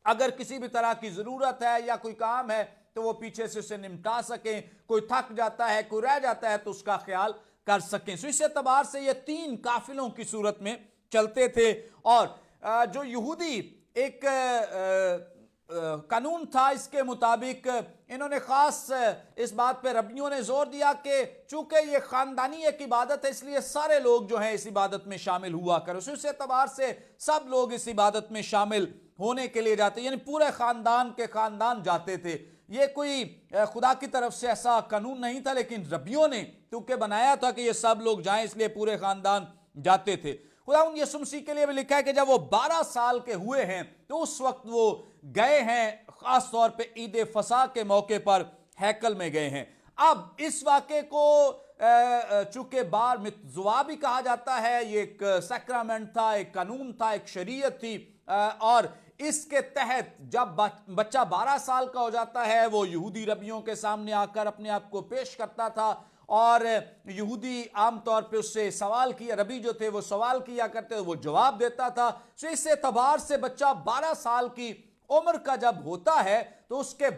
اگر کسی بھی طرح کی ضرورت ہے یا کوئی کام ہے تو وہ پیچھے سے اسے نمٹا سکیں، کوئی تھک جاتا ہے، کوئی رہ جاتا ہے تو اس کا خیال کر سکیں۔ اس اعتبار سے یہ 3 قافلوں کی صورت میں چلتے تھے، اور جو یہودی ایک قانون تھا، اس کے مطابق انہوں نے خاص اس بات پہ ربیوں نے زور دیا کہ چونکہ یہ خاندانی ایک عبادت ہے، اس لیے سارے لوگ جو ہیں اس عبادت میں شامل ہوا کرو۔ اس اعتبار سے سب لوگ اس عبادت میں شامل ہونے کے لیے جاتے، یعنی پورے خاندان کے خاندان جاتے تھے۔ یہ کوئی خدا کی طرف سے ایسا قانون نہیں تھا، لیکن ربیوں نے کیونکہ بنایا تھا کہ یہ سب لوگ جائیں، اس لیے پورے خاندان جاتے تھے۔ خداوند یسوع مسیح کے لیے بھی لکھا ہے کہ جب وہ 12 سال کے ہوئے ہیں تو اس وقت وہ گئے ہیں، خاص طور پہ عید فصح کے موقع پر ہیکل میں گئے ہیں۔ اب اس واقعے کو چونکہ بار متزوا بھی کہا جاتا ہے، یہ ایک سیکرامنٹ تھا، ایک قانون تھا، ایک شریعت تھی، اور اس کے تحت جب بچہ 12 سال کا ہو جاتا ہے وہ یہودی ربیوں کے سامنے آ کر اپنے آپ کو پیش کرتا تھا، اور یہودی عام طور پہ اس سے سوال کیا، ربی جو تھے وہ سوال کیا کرتے، وہ جواب دیتا تھا۔ اس اعتبار سے بچہ 12 سال کی عمر کا جب ہوتا ہے تو اس کے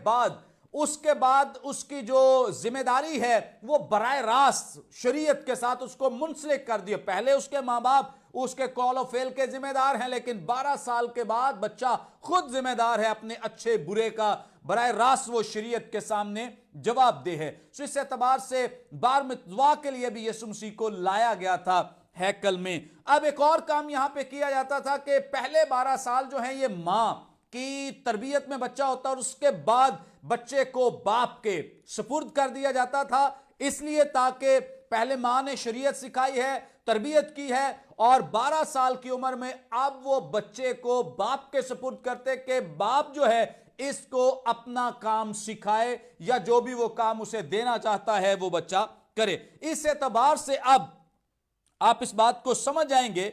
بعد اس کی جو ذمہ داری ہے وہ براہ راست شریعت کے ساتھ اس کو منسلک کر دیا۔ پہلے اس کے ماں باپ اس کے قول و فعل کے ذمہ دار ہیں، لیکن 12 سال کے بعد بچہ خود ذمہ دار ہے اپنے اچھے برے کا، براہ راست وہ شریعت کے سامنے جواب دہ ہے۔ اس اعتبار سے بار متزوا کے لیے بھی یسوع مسیح کو لایا گیا تھا ہیکل میں۔ اب ایک اور کام یہاں پہ کیا جاتا تھا کہ پہلے 12 سال جو ہیں یہ ماں کی تربیت میں بچہ ہوتا، اور اس کے بعد بچے کو باپ کے سپرد کر دیا جاتا تھا، اس لیے تاکہ پہلے ماں نے شریعت سکھائی ہے، تربیت کی ہے، اور 12 سال کی عمر میں اب وہ بچے کو باپ کے سپرد کرتے کہ باپ جو ہے اس کو اپنا کام سکھائے، یا جو بھی وہ کام اسے دینا چاہتا ہے وہ بچہ کرے۔ اس اعتبار سے اب آپ اس بات کو سمجھ جائیں گے،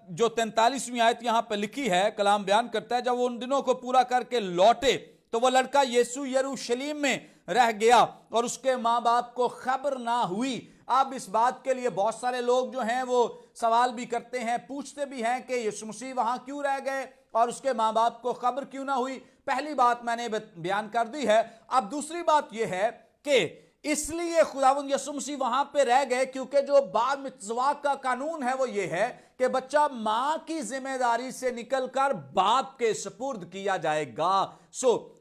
جو 43ویں آیت یہاں پہ لکھی ہے، کلام بیان کرتا ہے جب وہ ان دنوں کو پورا کر کے لوٹے تو وہ لڑکا یسوع یروشلم میں رہ گیا اور اس کے ماں باپ کو خبر نہ ہوئی۔ اب اس بات کے لیے بہت سارے لوگ جو ہیں وہ سوال بھی کرتے ہیں، پوچھتے بھی ہیں کہ یسوع مسیح وہاں کیوں رہ گئے اور اس کے ماں باپ کو خبر کیوں نہ ہوئی۔ پہلی بات میں نے بیان کر دی ہے۔ اب دوسری بات یہ ہے کہ اس لیے خداوند یسوع مسیح وہاں پہ رہ گئے کیونکہ جو بار متزوا کا قانون ہے وہ یہ ہے کہ بچہ ماں کی ذمہ داری سے نکل کر باپ کے سپرد کیا جائے گا۔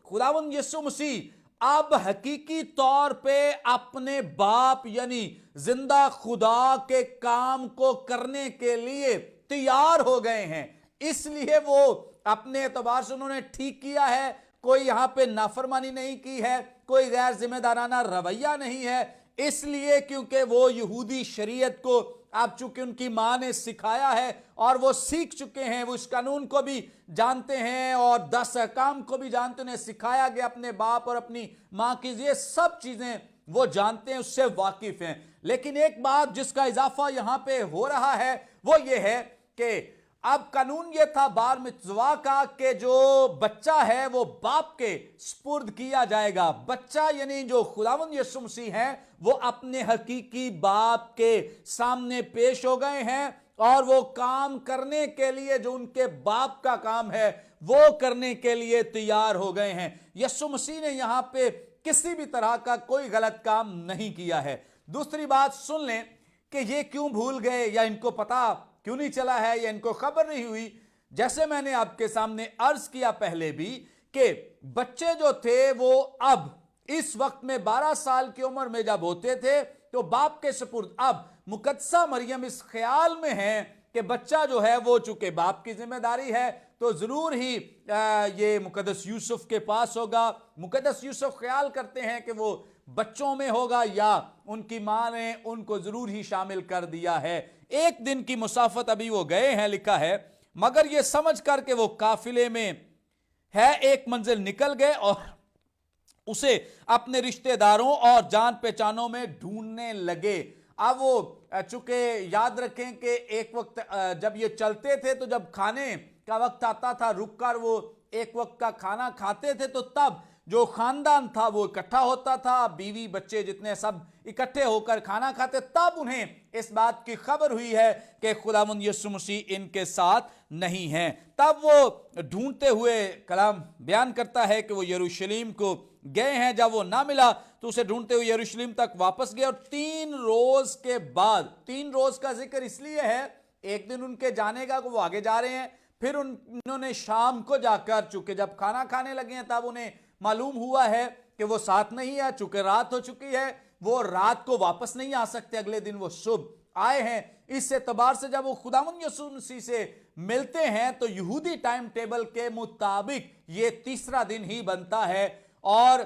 خداوند یسوع مسیح اب حقیقی طور پہ اپنے باپ یعنی زندہ خدا کے کام کو کرنے کے لیے تیار ہو گئے ہیں، اس لیے وہ اپنے اعتبار سے انہوں نے ٹھیک کیا ہے، کوئی یہاں پہ نافرمانی نہیں کی ہے، کوئی غیر ذمہ دارانہ رویہ نہیں ہے، اس لیے کیونکہ وہ یہودی شریعت کو اب چونکہ ان کی ماں نے سکھایا ہے اور وہ سیکھ چکے ہیں، وہ اس قانون کو بھی جانتے ہیں اور 10 احکام کو بھی جانتے ہیں، انہیں سکھایا گیا اپنے باپ اور اپنی ماں کی، یہ سب چیزیں وہ جانتے ہیں، اس سے واقف ہیں۔ لیکن ایک بات جس کا اضافہ یہاں پہ ہو رہا ہے وہ یہ ہے کہ اب قانون یہ تھا بار متزوا کا کہ جو بچہ ہے وہ باپ کے سپرد کیا جائے گا۔ بچہ یعنی جو خداوند یسوع مسیح ہیں وہ اپنے حقیقی باپ کے سامنے پیش ہو گئے ہیں اور وہ کام کرنے کے لیے جو ان کے باپ کا کام ہے وہ کرنے کے لیے تیار ہو گئے ہیں۔ یسوع مسیح نے یہاں پہ کسی بھی طرح کا کوئی غلط کام نہیں کیا ہے۔ دوسری بات سن لیں کہ یہ کیوں بھول گئے یا ان کو پتا کیوں نہیں چلا ہے یا ان کو خبر نہیں ہوئی۔ جیسے میں نے آپ کے سامنے عرض کیا پہلے بھی کہ بچے جو تھے وہ اب اس وقت میں 12 سال کی عمر میں جب ہوتے تھے تو باپ کے سپرد، اب مقدسہ مریم اس خیال میں ہے کہ بچہ جو ہے وہ چونکہ باپ کی ذمہ داری ہے تو ضرور ہی یہ مقدس یوسف کے پاس ہوگا۔ مقدس یوسف خیال کرتے ہیں کہ وہ बच्चों में होगा या उनकी मां ने उनको जरूर ही शामिल कर दिया है। एक दिन की मुसाफत अभी वो गए हैं, लिखा है, मगर ये समझ कर के वो काफिले में है एक मंजिल निकल गए और उसे अपने रिश्तेदारों और जान पहचानों में ढूंढने लगे। अब वो चूंकि याद रखें कि एक वक्त जब ये चलते थे तो जब खाने का वक्त आता था रुक कर वो एक वक्त का खाना खाते थे, तो तब जो खानदान था वो इकट्ठा होता था, बीवी बच्चे जितने सब इकट्ठे होकर खाना खाते। तब उन्हें इस बात की खबर हुई है कि खुदावंद यीशु मसीह इनके साथ नहीं है। तब वो ढूंढते हुए कलाम बयान करता है कि वो यरूशलेम को गए हैं। जब वो ना मिला तो उसे ढूंढते हुए यरूशलेम तक वापस गए और 3 रोज के बाद, 3 रोज का जिक्र इसलिए है, एक दिन उनके जाने का, वो आगे जा रहे हैं, फिर उन्होंने शाम को जाकर, चूंकि जब खाना खाने लगे हैं तब उन्हें मालूम हुआ है कि वो साथ नहीं है, चूंकि रात हो चुकी है, वो रात को वापस नहीं आ सकते, अगले दिन वो सुबह आए हैं। इस एतबार से जब वो खुदावंद यीशु मसीह से मिलते हैं तो यहूदी टाइम टेबल के मुताबिक ये तीसरा दिन ही बनता है। और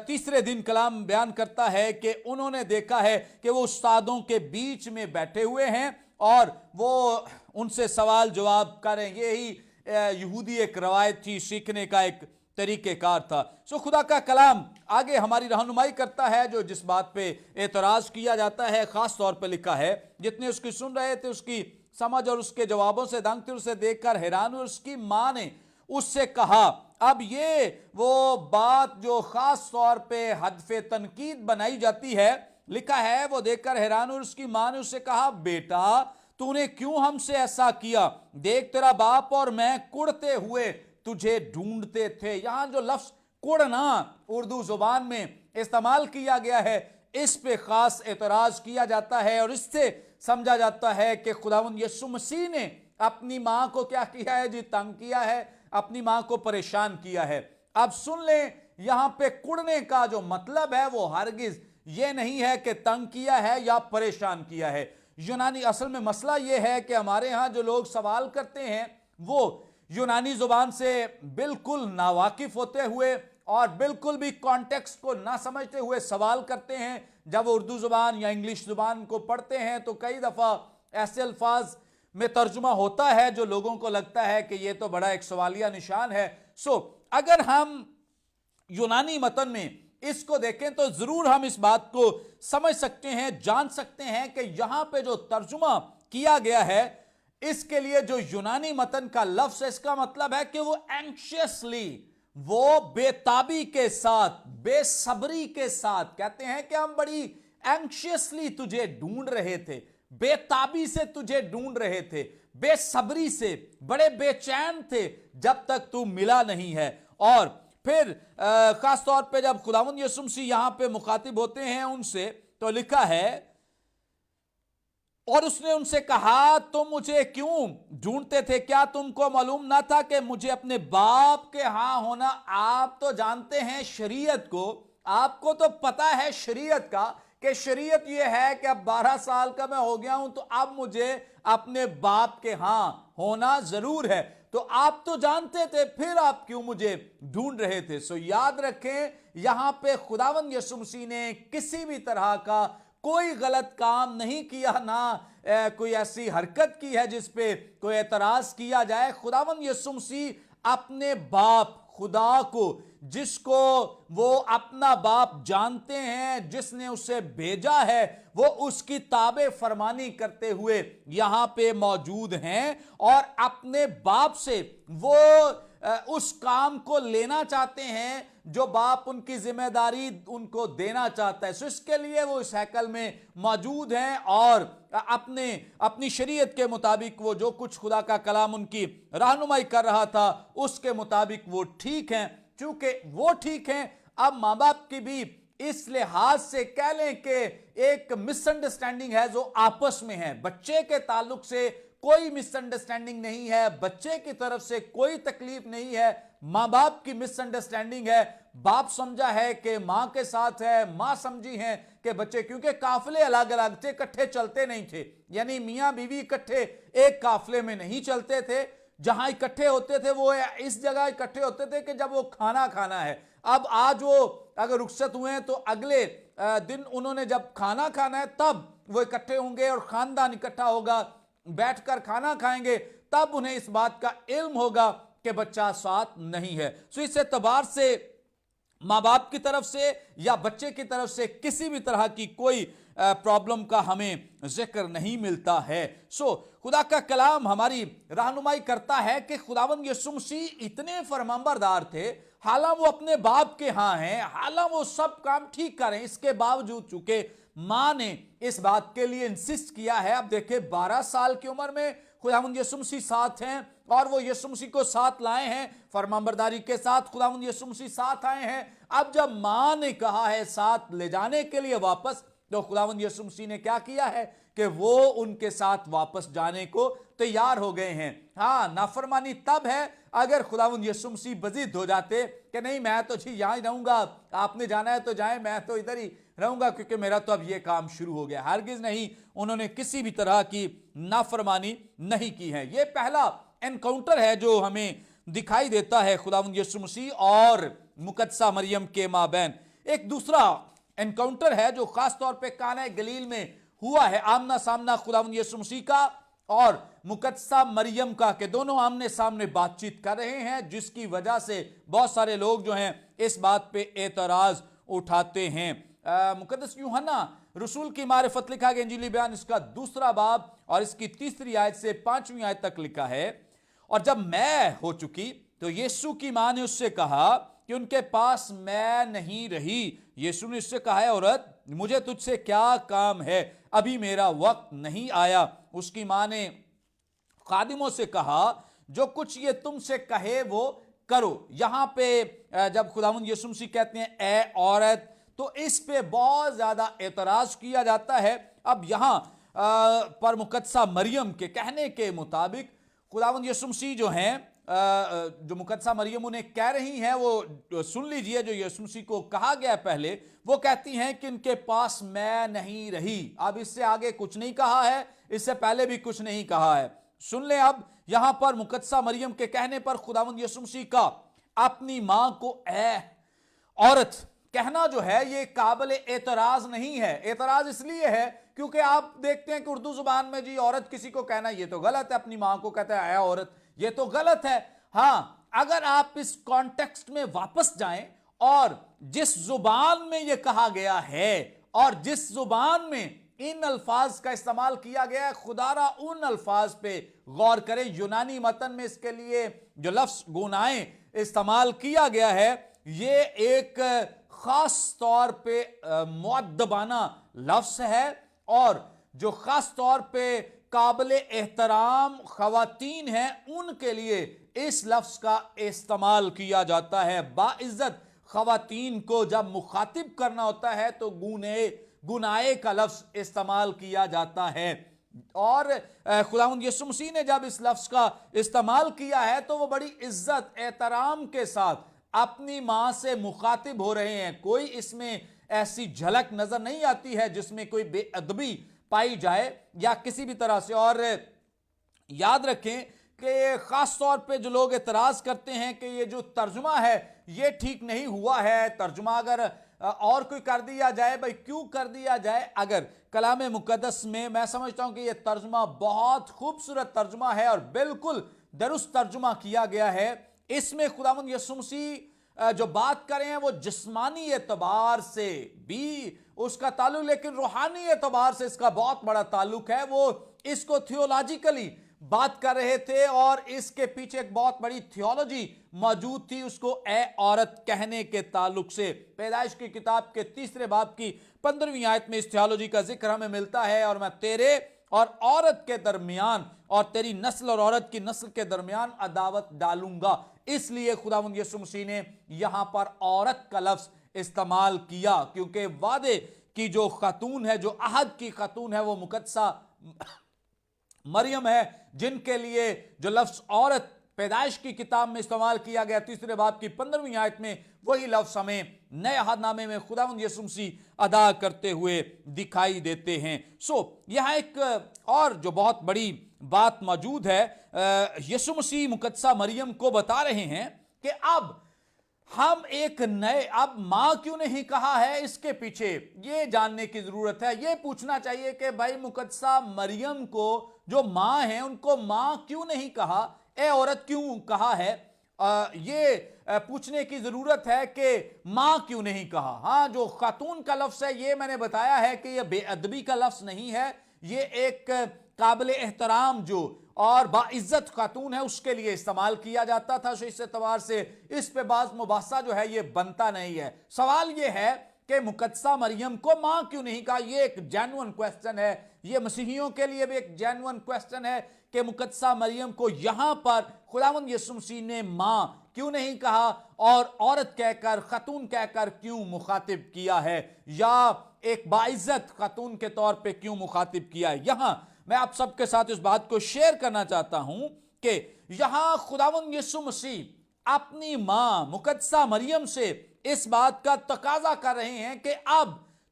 तीसरे दिन कलाम बयान करता है कि उन्होंने देखा है कि वो उस्तादों के बीच में बैठे हुए हैं और वो उनसे सवाल जवाब करें। यही यहूदी एक रवायत थी, सीखने का एक तरीकेकार था। सो खुदा का कलाम आगे हमारी रहनुमाई करता है, जो जिस बात पे एतराज किया जाता है खास तौर पे लिखा है, जितने उसकी सुन रहे थे उसकी समझ और उसके जवाबों से दंग थे, उसे देखकर हैरान हुए। उसकी मां ने उससे कहा, अब ये वो बात जो खास तौर पे हदफे तनकीद बनाई जाती है, लिखा है वो देखकर हैरान हुए। उसकी मां ने उससे कहा, बेटा तूने क्यों हमसे ऐसा किया? देख तेरा बाप और मैं कुड़ते हुए तुझे ढूंढते थे। यहां जो लफ्ज कुड़ना उर्दू जुबान में इस्तेमाल किया गया है, इस पे खास एतराज किया जाता है और इससे समझा जाता है कि खुदावंद यीशु मसीह ने अपनी मां को क्या किया है जी? तंग किया है, अपनी मां को परेशान किया है। अब सुन लें, यहां पे कुड़ने का जो मतलब है वो हरगिज ये नहीं है कि तंग किया है या परेशान किया है। यूनानी असल में मसला ये है कि हमारे यहां जो लोग सवाल करते हैं वो यूनानी जुबान से बिल्कुल नावाकिफ होते हुए और बिल्कुल भी कॉन्टेक्स्ट को ना समझते हुए सवाल करते हैं। जब वो उर्दू जुबान या इंग्लिश जुबान को पढ़ते हैं तो कई दफा ऐसे अल्फाज में तर्जुमा होता है जो लोगों को लगता है कि ये तो बड़ा एक सवालिया निशान है। सो अगर हम यूनानी मतन में इसको देखें तो जरूर हम इस बात को समझ सकते हैं, जान सकते हैं कि यहां पे जो तर्जुमा किया गया है, इसके लिए जो यूनानी मतन का लफ्ज है, इसका मतलब है कि वो एंग्शियसली, वो बेताबी के साथ, बेसब्री के साथ कहते हैं कि हम बड़ी एंग्शियसली तुझे ढूंढ रहे थे, बेताबी से तुझे ढूंढ रहे थे, बेसब्री से, बड़े बेचैन थे जब तक तू मिला नहीं है। और फिर खास तौर पे जब खुदावंद यीशु मसीह यहां पे मुखातिब होते हैं उनसे, तो लिखा है, और उसने उनसे कहा, तुम मुझे क्यों ढूंढते थे? क्या तुमको मालूम ना था कि मुझे अपने बाप के हां होना? आप तो जानते हैं शरीयत को, आपको तो पता है शरीयत का कि शरीयत यह है कि अब 12 साल का मैं हो गया हूं तो अब मुझे अपने बाप के हां होना जरूर है। तो आप तो जानते थे, फिर आप क्यों मुझे ढूंढ रहे थे? सो याद रखें, यहां पे खुदावंद यीशु मसीह ने किसी भी तरह का कोई गलत काम नहीं किया, ना कोई ऐसी हरकत की है जिस पे कोई एतराज किया जाए। खुदावंद यीशु मसीह अपने बाप खुदा को, जिसको वो अपना बाप जानते हैं, जिसने उसे भेजा है, वो उसकी ताबे फरमानी करते हुए यहां पे मौजूद हैं और अपने बाप से वो उस काम को लेना चाहते हैं जो बाप उनकी जिम्मेदारी उनको देना चाहता है। सो इसके लिए वो इस हैकल में मौजूद हैं और अपनी शरीयत के मुताबिक वो जो कुछ खुदा का कलाम उनकी रहनुमाई कर रहा था उसके मुताबिक वो ठीक हैं। चूंकि वो ठीक हैं, अब माँ बाप की भी इस लिहाज से कह लें कि एक मिसअंडरस्टैंडिंग है जो आपस में है। बच्चे के ताल्लुक से कोई मिसअंडरस्टैंडिंग नहीं है, बच्चे की तरफ से कोई तकलीफ नहीं है, मां बाप की मिसअंडरस्टैंडिंग है। बाप समझा है कि मां के साथ है, मां समझी है कि बच्चे, क्योंकि काफिले अलग अलग थे, इकट्ठे चलते नहीं थे, यानी मियां बीवी इकट्ठे एक काफिले में नहीं चलते थे। जहां इकट्ठे होते थे वो इस जगह इकट्ठे होते थे कि जब वो खाना खाना है। अब आज वो अगर रुखसत हुए हैं तो अगले दिन उन्होंने जब खाना खाना है तब वो इकट्ठे होंगे और खानदान इकट्ठा होगा, बैठकर खाना खाएंगे, तब उन्हें इस बात का इल्म होगा कि बच्चा साथ नहीं है। सो इस एतबार से माँ बाप की तरफ से या बच्चे की तरफ से किसी भी तरह की कोई प्रॉब्लम का हमें जिक्र नहीं मिलता है। सो खुदा का कलाम हमारी रहनुमाई करता है कि खुदावंद यीशु मसीह इतने फरमानबरदार थे, हालांकि वो अपने बाप के यहाँ हैं, हालांकि वो सब काम ठीक करें, इसके बावजूद चूंकि माँ ने इस बात के लिए इंसिस्ट किया है। अब देखिए 12 साल की उम्र में खुदावंद यीशु मसीह साथ हैं और वो यीशु मसीह को साथ लाए हैं, फरमानबरदारी के साथ खुदावंद यीशु मसीह साथ आए हैं। अब जब माँ ने कहा है साथ ले जाने के लिए वापस, तो खुदावंद यीशु मसीह ने क्या किया है कि वो उनके साथ वापस जाने को तैयार हो गए हैं। हाँ, नाफरमानी तब है अगर खुदावंद यीशु मसीह बजिद हो जाते कि नहीं मैं तो जी यहाँ ही रहूंगा, आपने जाना है तो जाए, मैं तो इधर ही रहूंगा क्योंकि मेरा तो अब ये काम शुरू हो गया। हरगिज नहीं, उन्होंने किसी भी तरह की नाफरमानी नहीं की है। ये पहला एनकाउंटर है जो हमें दिखाई देता है खुदावंद यीशु मसीह और मुकद्दसा मरियम के माबैन। एक दूसरा एनकाउंटर है जो खास तौर पे काना गलील में हुआ है, आमना सामना खुदावंद यीशु मसीह का और मुकद्दसा मरियम का, के दोनों आमने सामने बातचीत कर रहे हैं, जिसकी वजह से बहुत सारे लोग जो हैं इस बात पे एतराज उठाते हैं। मुकद्दस यूहन्ना रसूल की मारिफत लिखा गया इंजीली बयान, इसका 2 बाब और इसकी 3 आयत से 5वीं आयत तक लिखा है। और जब मैं हो चुकी तो यीशु की मां ने उससे कहा कि उनके पास मैं नहीं रही। यीशु ने उससे कहा है, औरत मुझे तुझसे क्या काम है, अभी मेरा वक्त नहीं आया। उसकी मां ने खादिमों से कहा जो कुछ ये तुमसे कहे वो करो। यहां पे जब खुदावंद यीशु मसीह कहते हैं ए औरत, तो इस पे बहुत ज्यादा एतराज किया जाता है। अब यहां पर मुकद्दसा मरियम के कहने के मुताबिक खुदावंद यीशु मसीह जो हैं, जो मुकद्दसा मरियम उन्हें कह रही हैं, वो सुन लीजिए जो यीशु मसीह को कहा गया पहले। वो कहती हैं कि इनके पास मैं नहीं रही। अब इससे आगे कुछ नहीं कहा है, इससे पहले भी कुछ नहीं कहा है। सुन ले, अब यहां पर मुकद्दसा मरियम के कहने पर खुदावंद यीशु मसीह का अपनी मां को ए औरत कहना जो है ये काबिल एतराज नहीं है। एतराज इसलिए है क्योंकि आप देखते हैं कि उर्दू जुबान में जी औरत किसी को कहना ये तो गलत है, अपनी मां को कहता है औरत, ये तो गलत है। हाँ, अगर आप इस कॉन्टेक्स्ट में वापस जाएं और जिस जुबान में ये कहा गया है और जिस जुबान में इन अल्फाज का इस्तेमाल किया गया है, खुदारा उन अल्फाज पे गौर करें। यूनानी मतन में इसके लिए जो लफ्ज गुनाएं इस्तेमाल किया गया है, ये एक खास तौर पे मुअद्दबाना लफ्ज है और जो खास तौर पे काबिल एहतराम खवातीन हैं उनके लिए इस लफ्ज का इस्तेमाल किया जाता है। बाइज्जत खवातीन को जब मुखातिब करना होता है तो गुनाए का लफ्ज इस्तेमाल किया जाता है। और खुदावंद यीशु मसीह ने जब इस लफ्ज का इस्तेमाल किया है तो वो बड़ी इज्जत एहतराम के साथ अपनी मां से मुखातिब हो रहे हैं। कोई इसमें ऐसी झलक नजर नहीं आती है जिसमें कोई बेअदबी पाई जाए या किसी भी तरह से। और याद रखें कि खास तौर पे जो लोग एतराज करते हैं कि ये जो तर्जुमा है ये ठीक नहीं हुआ है, तर्जुमा अगर और कोई कर दिया जाए, भाई क्यों कर दिया जाए? अगर कलाम मुकद्दस में मैं समझता हूं कि ये तर्जुमा बहुत खूबसूरत तर्जुमा है और बिल्कुल दुरुस्त तर्जुमा किया गया है। इसमें खुदावंद यीशु मसीह जो बात कर रहे हैं वो जिस्मानी एतबार से भी उसका ताल्लुक, लेकिन रूहानी एतबार से इसका बहुत बड़ा ताल्लुक है। वो इसको थियोलॉजिकली बात कर रहे थे और इसके पीछे एक बहुत बड़ी थियोलॉजी मौजूद थी उसको ए औरत कहने के ताल्लुक से। पैदाइश की किताब के 3 बाब की 15वीं आयत में इस थियोलॉजी का जिक्र हमें मिलता है। और मैं तेरे और औरत के दरमियान और तेरी नस्ल और औरत की नस्ल के दरमियान अदावत डालूंगा। इसलिए खुदावंद यीशु मसीह ने यहां पर औरत का लफ्ज इस्तेमाल किया क्योंकि वादे की जो खातून है, जो अहद की खातून है, वो मुकद्दसा मरियम है, जिनके लिए जो लफ्ज औरत पैदाइश की किताब में इस्तेमाल किया गया 3 बाब की 15वीं आयत में, वही लफ्ज हमें नए अहदनामे में खुदावंद यीशु मसीह अदा करते हुए दिखाई देते हैं। यहां एक और जो बहुत बड़ी बात मौजूद है, यीशु मसीह मुकद्दसा मरियम को बता रहे हैं कि अब ہم ایک نئے، اب ماں کیوں نہیں کہا ہے اس کے پیچھے یہ جاننے کی ضرورت ہے. یہ پوچھنا چاہیے کہ بھائی مقدسہ مریم کو جو ماں ہیں ان کو ماں کیوں نہیں کہا، اے عورت کیوں کہا ہے. یہ پوچھنے کی ضرورت ہے کہ ماں کیوں نہیں کہا. ہاں جو خاتون کا لفظ ہے یہ میں نے بتایا ہے کہ یہ بے ادبی کا لفظ نہیں ہے، یہ ایک قابل احترام جو اور باعزت خاتون ہے اس کے لیے استعمال کیا جاتا تھا. اس اعتبار سے اس پہ بعض مباحثہ جو ہے یہ بنتا نہیں ہے. سوال یہ ہے کہ مقدسہ مریم کو ماں کیوں نہیں کہا. یہ ایک جینوئن کویسچن ہے، یہ مسیحیوں کے لیے بھی ایک جینوئن کویسچن ہے کہ مقدسہ مریم کو یہاں پر خداوند یسوع مسیح نے ماں کیوں نہیں کہا اور عورت کہہ کر، خاتون کہہ کر کیوں مخاطب کیا ہے، یا ایک باعزت خاتون کے طور پہ کیوں مخاطب کیا ہے. یہاں میں آپ سب کے ساتھ اس بات کو شیئر کرنا چاہتا ہوں کہ یہاں خداوند یسوع مسیح اپنی ماں مقدسہ مریم سے اس بات کا تقاضا کر رہے ہیں کہ اب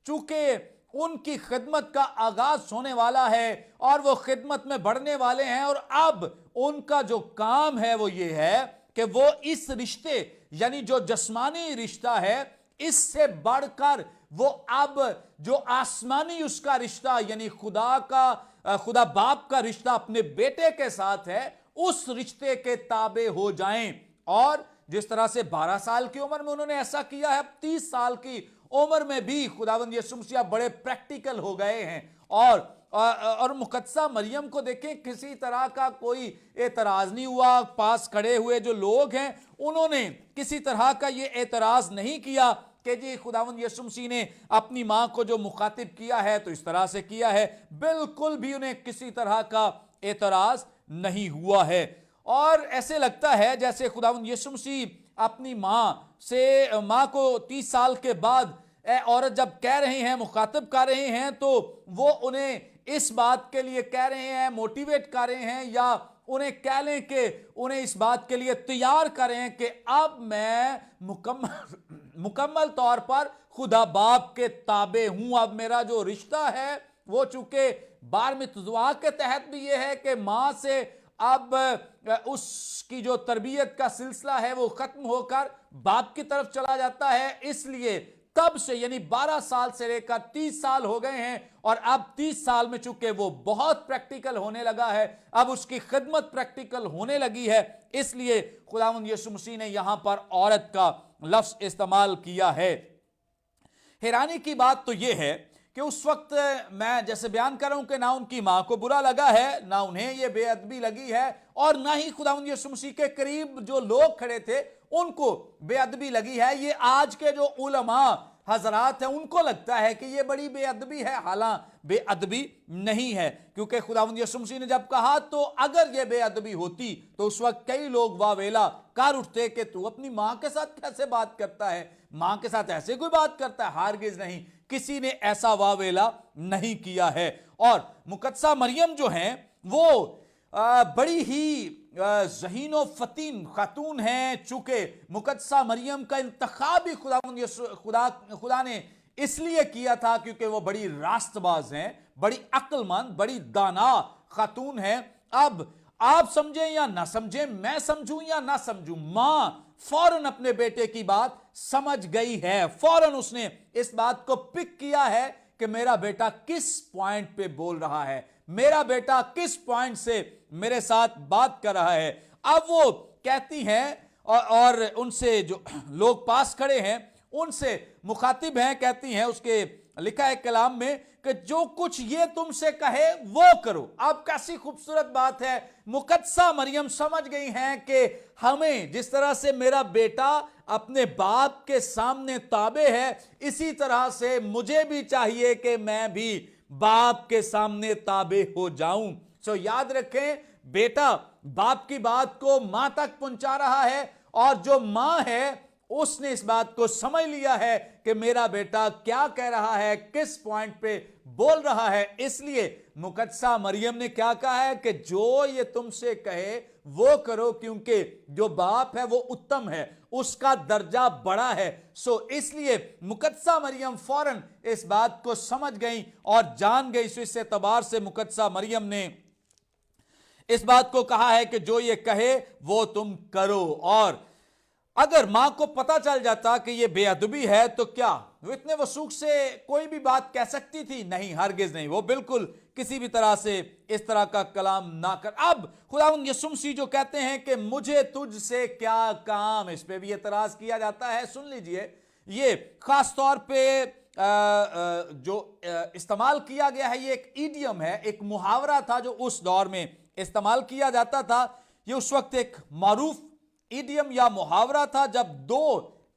چونکہ ان کی خدمت کا آغاز ہونے والا ہے اور وہ خدمت میں بڑھنے والے ہیں، اور اب ان کا جو کام ہے وہ یہ ہے کہ وہ اس رشتے یعنی جو جسمانی رشتہ ہے اس سے بڑھ کر وہ اب جو آسمانی اس کا رشتہ یعنی خدا باپ کا رشتہ اپنے بیٹے کے ساتھ ہے، اس رشتے کے تابع ہو جائیں. اور جس طرح سے 12 سال کی عمر میں انہوں نے ایسا کیا ہے، اب 30 سال کی عمر میں بھی خداوند یسوع مسیح بڑے پریکٹیکل ہو گئے ہیں. اور مقدسہ مریم کو دیکھیں، کسی طرح کا کوئی اعتراض نہیں ہوا. پاس کھڑے ہوئے جو لوگ ہیں انہوں نے کسی طرح کا یہ اعتراض نہیں کیا کہ جی خداوند یسوع مسیح نے اپنی ماں کو جو مخاطب کیا ہے تو اس طرح سے کیا ہے. بالکل بھی انہیں کسی طرح کا اعتراض نہیں ہوا ہے. اور ایسے لگتا ہے جیسے خداوند یسوع مسیح اپنی ماں کو 30 سال کے بعد اے عورت جب کہہ رہے ہیں، مخاطب کر رہے ہیں، تو وہ انہیں اس بات کے لیے کہہ رہے ہیں، موٹیویٹ کر رہے ہیں، یا انہیں کہہ لیں کہ انہیں اس بات کے لیے تیار کریں کہ اب میں مکمل طور پر خدا باپ کے تابع ہوں. اب میرا جو رشتہ ہے وہ چونکہ بارمتزوا کے تحت بھی یہ ہے کہ ماں سے اب اس کی جو تربیت کا سلسلہ ہے وہ ختم ہو کر باپ کی طرف چلا جاتا ہے. اس لیے تب سے یعنی 12 سال سے لے کر 30 سال ہو گئے ہیں، اور اب 30 سال میں چونکہ وہ بہت پریکٹیکل ہونے لگا ہے، اب اس کی خدمت پریکٹیکل ہونے لگی ہے، اس لیے خداوند یسوع مسیح نے یہاں پر عورت کا لفظ استعمال کیا ہے. حیرانی کی بات تو یہ ہے کہ اس وقت میں جیسے بیان کر رہا ہوں کہ نہ ان کی ماں کو برا لگا ہے، نہ انہیں یہ بے ادبی لگی ہے، اور نہ ہی خداوند یسوع مسیح کے قریب جو لوگ کھڑے تھے ان کو بے ادبی لگی ہے. یہ آج کے جو علماء حضرات ہیں ان کو لگتا ہے کہ یہ بڑی بے ادبی ہے، حالانکہ بے ادبی نہیں ہے، کیونکہ خداوند یسوع مسیح نے جب کہا تو اگر یہ بے ادبی ہوتی تو اس وقت کئی لوگ واویلا کر اٹھتے کہ تو اپنی ماں کے ساتھ کیسے بات کرتا ہے، ماں کے ساتھ ایسے کوئی بات کرتا ہے. ہرگز نہیں، کسی نے ایسا واویلا نہیں کیا ہے. اور مقدسہ مریم جو ہیں وہ بڑی ہی ذہین و فطین خاتون ہیں. چونکہ مقدسہ مریم کا انتخاب ہی خدا نے اس لیے کیا تھا کیونکہ وہ بڑی راست باز ہیں، بڑی عقل مند، بڑی دانا خاتون ہیں. اب آپ سمجھیں یا نہ سمجھیں، میں سمجھوں یا نہ سمجھوں، ماں فوراً اپنے بیٹے کی بات سمجھ گئی ہے. فوراً اس نے اس بات کو پک کیا ہے کہ میرا بیٹا کس پوائنٹ پہ بول رہا ہے، میرا بیٹا کس پوائنٹ سے میرے ساتھ بات کر رہا ہے. اب وہ کہتی ہیں اور ان سے جو لوگ پاس کھڑے ہیں ان سے مخاطب ہیں، کہتی ہیں، اس کے لکھا ہے کلام میں کہ جو کچھ یہ تم سے کہے وہ کرو. اب کیسی خوبصورت بات ہے. مقدسہ مریم سمجھ گئی ہیں کہ ہمیں جس طرح سے میرا بیٹا اپنے باپ کے سامنے تابع ہے، اسی طرح سے مجھے بھی چاہیے کہ میں بھی باپ کے سامنے تابع ہو جاؤں. یاد رکھیں، بیٹا باپ کی بات کو ماں تک پہنچا رہا ہے، اور جو ماں ہے اس نے اس بات کو سمجھ لیا ہے کہ میرا بیٹا کیا کہہ رہا ہے، کس پوائنٹ پہ بول رہا ہے. اس لیے مقدسہ مریم نے کیا کہا ہے کہ جو یہ تم سے کہے وہ کرو، کیونکہ جو باپ ہے وہ اتم ہے، اس کا درجہ بڑا ہے. اس لیے مقدسہ مریم فوراً اس بات کو سمجھ گئیں اور جان گئی. اس اعتبار سے مقدسہ مریم نے اس بات کو کہا ہے کہ جو یہ کہے وہ تم کرو. اور اگر ماں کو پتا چل جاتا کہ یہ بے ادبی ہے تو کیا وہ اتنے وثوق سے کوئی بھی بات کہہ سکتی تھی؟ نہیں، ہرگز نہیں۔ وہ بالکل کسی بھی طرح سے اس طرح کا کلام نہ کر۔ اب خداوند یسوع مسیح جو کہتے ہیں کہ مجھے تجھ سے کیا کام، اس پہ بھی اعتراض کیا جاتا ہے۔ سن لیجئے، یہ خاص طور پہ جو استعمال کیا گیا ہے، یہ ایک ایڈیم ہے، ایک محاورہ تھا جو اس دور میں استعمال کیا جاتا تھا۔ یہ اس وقت ایک معروف ایڈیم یا محاورہ تھا جب دو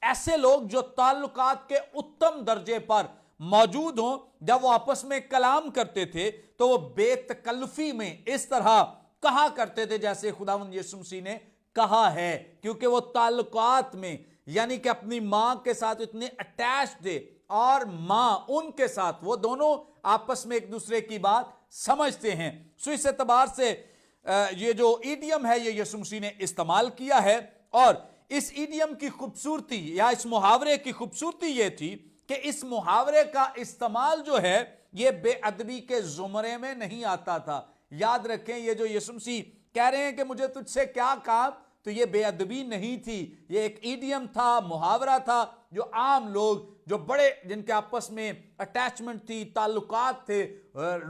ایسے لوگ جو تعلقات کے اتم درجے پر موجود ہوں، جب وہ آپس میں کلام کرتے تھے تو وہ بے تکلفی میں اس طرح کہا کرتے تھے جیسے خداوند یسوع مسیح نے کہا ہے، کیونکہ وہ تعلقات میں یعنی کہ اپنی ماں کے ساتھ اتنے اٹیچ تھے اور ماں ان کے ساتھ، وہ دونوں آپس میں ایک دوسرے کی بات سمجھتے ہیں۔ سو اس اعتبار سے یہ جو ایڈیم ہے یہ یسوع مسیح نے استعمال کیا ہے، اور اس ایڈیم کی خوبصورتی یا اس محاورے کی خوبصورتی یہ تھی کہ اس محاورے کا استعمال جو ہے یہ بے ادبی کے زمرے میں نہیں آتا تھا۔ یاد رکھیں، یہ جو یسوع مسیح کہہ رہے ہیں کہ مجھے تجھ سے کیا کام، تو یہ بے ادبی نہیں تھی، یہ ایک ایڈیم تھا، محاورہ تھا جو عام لوگ جو بڑے جن کے آپس میں اٹیچمنٹ تھی، تعلقات تھے،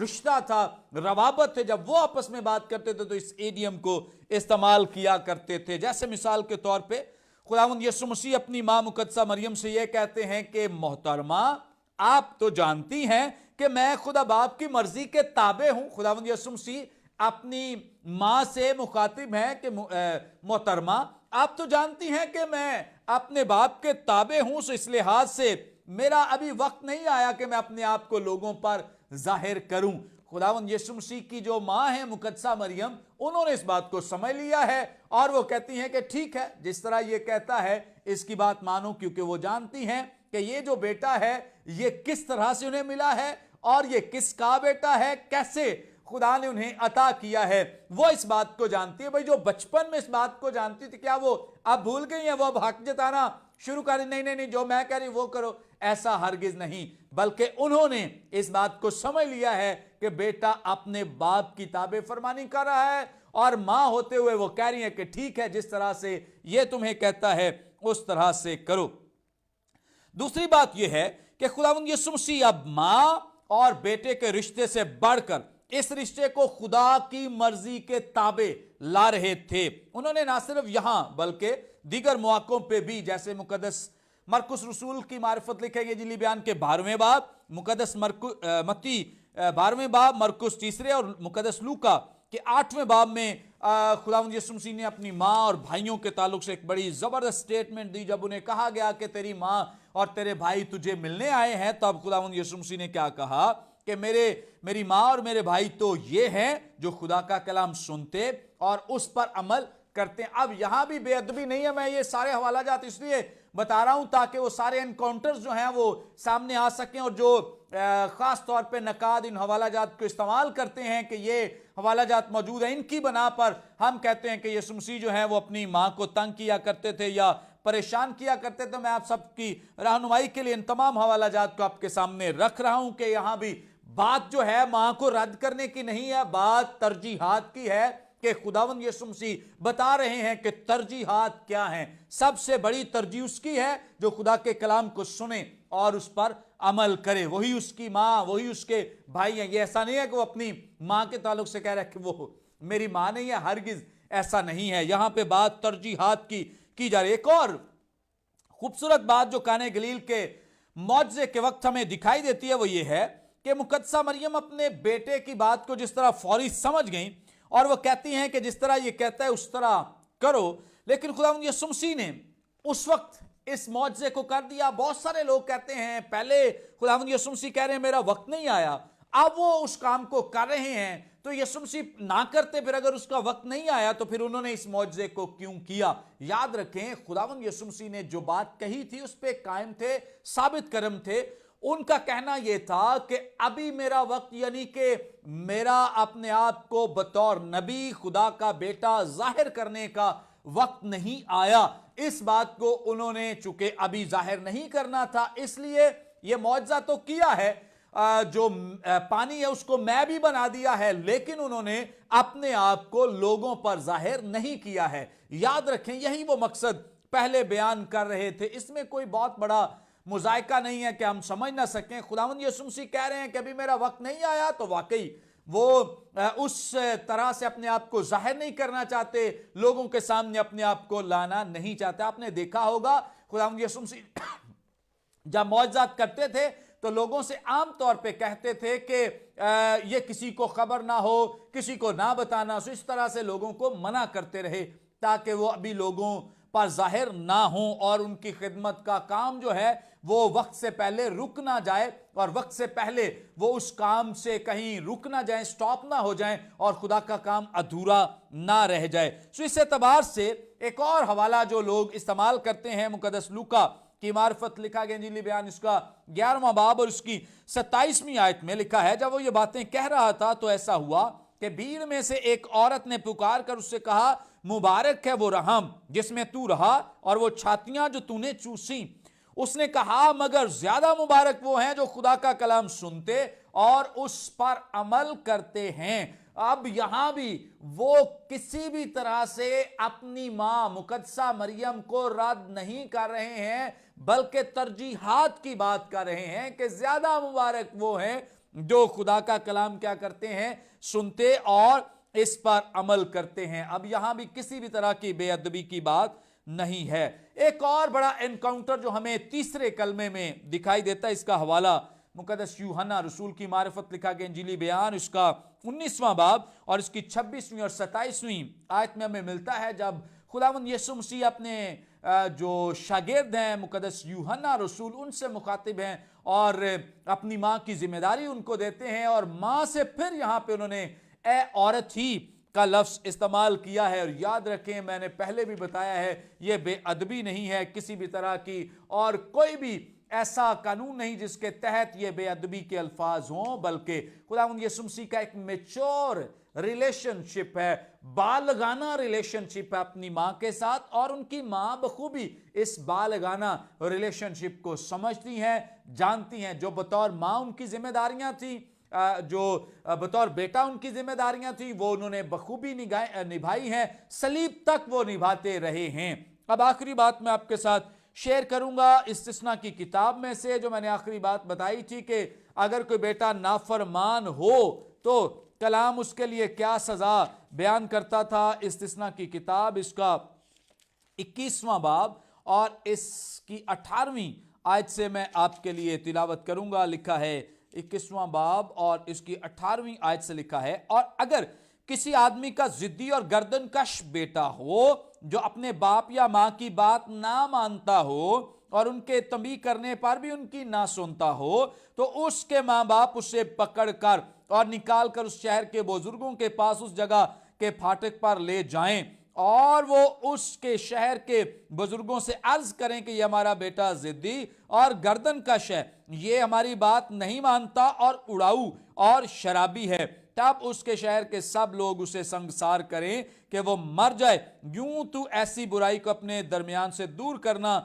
رشتہ تھا، روابط تھے، جب وہ آپس میں بات کرتے تھے تو اس ایڈیم کو استعمال کیا کرتے تھے۔ جیسے مثال کے طور پہ خداوند یسوع مسیح اپنی ماں مقدسہ مریم سے یہ کہتے ہیں کہ محترمہ، آپ تو جانتی ہیں کہ میں خدا باپ کی مرضی کے تابع ہوں۔ خداوند یسوع مسیح اپنی ماں سے مخاطب ہیں کہ محترمہ، آپ تو جانتی ہیں کہ میں اپنے باپ کے تابع ہوں، سو اس لحاظ سے میرا ابھی وقت نہیں آیا کہ میں اپنے آپ کو لوگوں پر ظاہر کروں۔ خداوند یسوع مسیح کی جو ماں ہے مقدسہ مریم، انہوں نے اس بات کو سمجھ لیا ہے اور وہ کہتی ہیں کہ ٹھیک ہے، جس طرح یہ کہتا ہے اس کی بات مانو، کیونکہ وہ جانتی ہیں کہ یہ جو بیٹا ہے یہ کس طرح سے انہیں ملا ہے اور یہ کس کا بیٹا ہے، کیسے خدا نے انہیں عطا کیا ہے، وہ اس بات کو جانتی ہے۔ بھائی جو بچپن میں اس بات کو جانتی تھی، کیا وہ اب بھول گئی ہیں؟ وہ اب حق جتانا شروع کر نہیں جو میں کہہ رہی وہ کرو، ایسا ہرگز نہیں، بلکہ انہوں نے اس بات کو سمجھ لیا ہے کہ بیٹا اپنے باپ کی تابع فرمانی کر رہا ہے، اور ماں ہوتے ہوئے وہ کہہ رہی ہیں کہ ٹھیک ہے، جس طرح سے یہ تمہیں کہتا ہے اس طرح سے کرو۔ دوسری بات یہ ہے کہ خداوند یسوع مسیح اب ماں اور بیٹے کے رشتے سے بڑھ کر اس رشتے کو خدا کی مرضی کے تابع لا رہے تھے۔ انہوں نے نہ صرف یہاں بلکہ دیگر مواقعوں پہ بھی، جیسے مقدس مرکس رسول کی معرفت لکھے گئے انجیلی بیان کے 12ویں باب، مقدس متی 12ویں باب، مرکس 3 اور مقدس لوکا کے 8ویں باب میں خداوند یسوع مسیح نے اپنی ماں اور بھائیوں کے تعلق سے ایک بڑی زبردست سٹیٹمنٹ دی۔ جب انہیں کہا گیا کہ تیری ماں اور تیرے بھائی تجھے ملنے آئے ہیں، تو اب خداوند یسوع مسیح نے کیا کہا کہ میری ماں اور میرے بھائی تو یہ ہیں جو خدا کا کلام سنتے اور اس پر عمل کرتے ہیں۔ اب یہاں بھی بے ادبی نہیں ہے، میں یہ سارے حوالہ جات اس لیے بتا رہا ہوں تاکہ وہ سارے انکاؤنٹرز جو ہیں وہ سامنے آ سکیں، اور جو خاص طور پہ نقاد ان حوالہ جات کو استعمال کرتے ہیں کہ یہ حوالہ جات موجود ہیں، ان کی بنا پر ہم کہتے ہیں کہ یسوع مسیح جو ہیں وہ اپنی ماں کو تنگ کیا کرتے تھے یا پریشان کیا کرتے تھے۔ میں آپ سب کی رہنمائی کے لیے ان تمام حوالہ جات کو آپ کے سامنے رکھ رہا ہوں کہ یہاں بھی بات جو ہے ماں کو رد کرنے کی نہیں ہے، بات ترجیحات کی ہے کہ خداوند یسوع مسیح بتا رہے ہیں کہ ترجیحات کیا ہیں۔ سب سے بڑی ترجیح اس کی ہے جو خدا کے کلام کو سنے اور اس پر عمل کرے، وہی اس کی ماں، وہی اس کے بھائی ہیں۔ یہ ایسا نہیں ہے کہ وہ اپنی ماں کے تعلق سے کہہ رہا ہے کہ وہ میری ماں نہیں ہے، ہرگز ایسا نہیں ہے۔ یہاں پہ بات ترجیحات کی جا رہی ہے۔ ایک اور خوبصورت بات جو کانے گلیل کے معجزے کے وقت ہمیں دکھائی دیتی ہے وہ یہ ہے کہ مقدسہ مریم اپنے بیٹے کی بات کو جس طرح فوری سمجھ گئیں اور وہ کہتی ہیں کہ جس طرح یہ کہتا ہے اس طرح کرو، لیکن خداوند یسوع مسیح نے اس وقت اس معجزے کو کر دیا۔ بہت سارے لوگ کہتے ہیں پہلے خداوند یسوع مسیح کہہ رہے ہیں میرا وقت نہیں آیا، اب وہ اس کام کو کر رہے ہیں، تو یسوع مسیح نہ کرتے پھر اگر اس کا وقت نہیں آیا تو پھر انہوں نے اس معجزے کو کیوں کیا؟ یاد رکھیں خداوند یسوع مسیح نے جو بات کہی تھی اس پہ قائم تھے، ثابت قدم تھے۔ ان کا کہنا یہ تھا کہ ابھی میرا وقت، یعنی کہ میرا اپنے آپ کو بطور نبی خدا کا بیٹا ظاہر کرنے کا وقت نہیں آیا۔ اس بات کو انہوں نے چونکہ ابھی ظاہر نہیں کرنا تھا، اس لیے یہ معجزہ تو کیا ہے، جو پانی ہے اس کو میں بھی بنا دیا ہے، لیکن انہوں نے اپنے آپ کو لوگوں پر ظاہر نہیں کیا ہے۔ یاد رکھیں یہی وہ مقصد पहले बयान कर रहे थे। इसमें कोई बहुत बड़ा मुज़ायका नहीं है कि हम समझ ना सकें। खुदावंद यीशु मसीह कह रहे हैं कि अभी मेरा वक्त नहीं आया, तो वाकई वो उस तरह से अपने आप को जाहिर नहीं करना चाहते, लोगों के सामने अपने आप को लाना नहीं चाहते। आपने देखा होगा खुदावंद यीशु मसीह जब मौजज़ात करते थे तो लोगों से आम तौर पे कहते थे कि ये किसी को खबर ना हो, किसी को ना बताना। सो इस तरह से लोगों को मना करते रहे ताकि वो अभी लोगों पर जाहिर ना हो और उनकी खिदमत का काम जो है वो वक्त से पहले रुक ना जाए और वक्त से पहले वो उस काम से कहीं रुक ना जाए, स्टॉप ना हो जाए और खुदा का काम अधूरा ना रह जाए। सो इस एतबार से एक और हवाला जो लोग इस्तेमाल करते हैं, मुकद्दस लूका की मार्फत लिखा गया इंजीली बयान इसका 11वां बाब और उसकी 27वीं आयत में लिखा है, जब वो ये बातें कह रहा था तो ऐसा हुआ कि भीड़ में से एक औरत ने पुकार कर उससे कहा, मुबारक है वो रहम जिसमें तू रहा और वो छातियां जो तूने चूसी। उसने कहा, मगर ज्यादा मुबारक वो हैं जो खुदा का कलाम सुनते और उस पर अमल करते हैं। अब यहां भी वो किसी भी तरह से अपनी मां मुकद्दसा मरियम को रद्द नहीं कर रहे हैं, बल्कि तरजीहात की बात कर रहे हैं कि ज्यादा मुबारक वो हैं जो खुदा का कलाम क्या करते हैं, सुनते और इस पर अमल करते हैं। अब यहां भी किसी भी तरह की बेअदबी की बात नहीं है। एक और बड़ा एनकाउंटर जो हमें तीसरे कलमे में दिखाई देता है, इसका हवाला मुकद्दस यूहन्ना रसूल की मारिफत लिखा गया इंजीली बयान उसका 19वां बाब और इसकी 26वीं और 27वीं आयत में हमें मिलता है, जब खुदावंद यीशु मसीह अपने जो शागिर्द हैं मुकद्दस यूहन्ना रसूल उनसे मुखातिब हैं और अपनी माँ की जिम्मेदारी उनको देते हैं और माँ से फिर यहाँ पे उन्होंने ए औरत ही का लफ्ज इस्तेमाल किया है। और याद रखें, मैंने पहले भी बताया है, यह बेअदबी नहीं है किसी भी तरह की, और कोई भी ऐसा कानून नहीं जिसके तहत ये बेअदबी के अल्फाज हों, बल्कि खुदावंद यीशु मसीह का एक मैच्योर रिलेशनशिप है, बालगाना रिलेशनशिप है अपनी माँ के साथ, और उनकी माँ बखूबी इस बालगाना रिलेशनशिप को समझती हैं, जानती हैं। जो बतौर माँ उनकी जिम्मेदारियां थी, जो बतौर बेटा उनकी जिम्मेदारियां थी, वो उन्होंने बखूबी निभाई हैं, सलीब तक वो निभाते रहे हैं। अब आखिरी बात मैं आपके साथ शेयर करूंगा इस्तिस्ना की किताब में से, जो मैंने आखिरी बात बताई थी कि अगर कोई बेटा नाफरमान हो तो कलाम उसके लिए क्या सजा बयान करता था। इस्तिस्ना की किताब इसका 21वां बाब और इसकी 18वीं आयत से मैं आपके लिए तिलावत करूंगा। लिखा है 21वां बाब और इसकी 18वीं आयत से लिखा है, और अगर किसी आदमी का जिद्दी और गर्दनकश बेटा हो जो अपने बाप या माँ की बात ना मानता हो और उनके तंबीह करने पर भी उनकी ना सुनता हो, तो उसके माँ बाप उसे पकड़ कर और निकाल कर उस शहर के बुजुर्गों के पास उस जगह के फाटक पर ले जाएं और वो उसके शहर के बुजुर्गों से अर्ज करें कि ये हमारा बेटा जिद्दी और गर्दनकश है, ये हमारी बात नहीं मानता और उड़ाऊ और शराबी है। तब उसके शहर के सब लोग उसे संगसार करें कि वो मर जाए। यूं तू ऐसी बुराई को अपने दरमियान से दूर करना।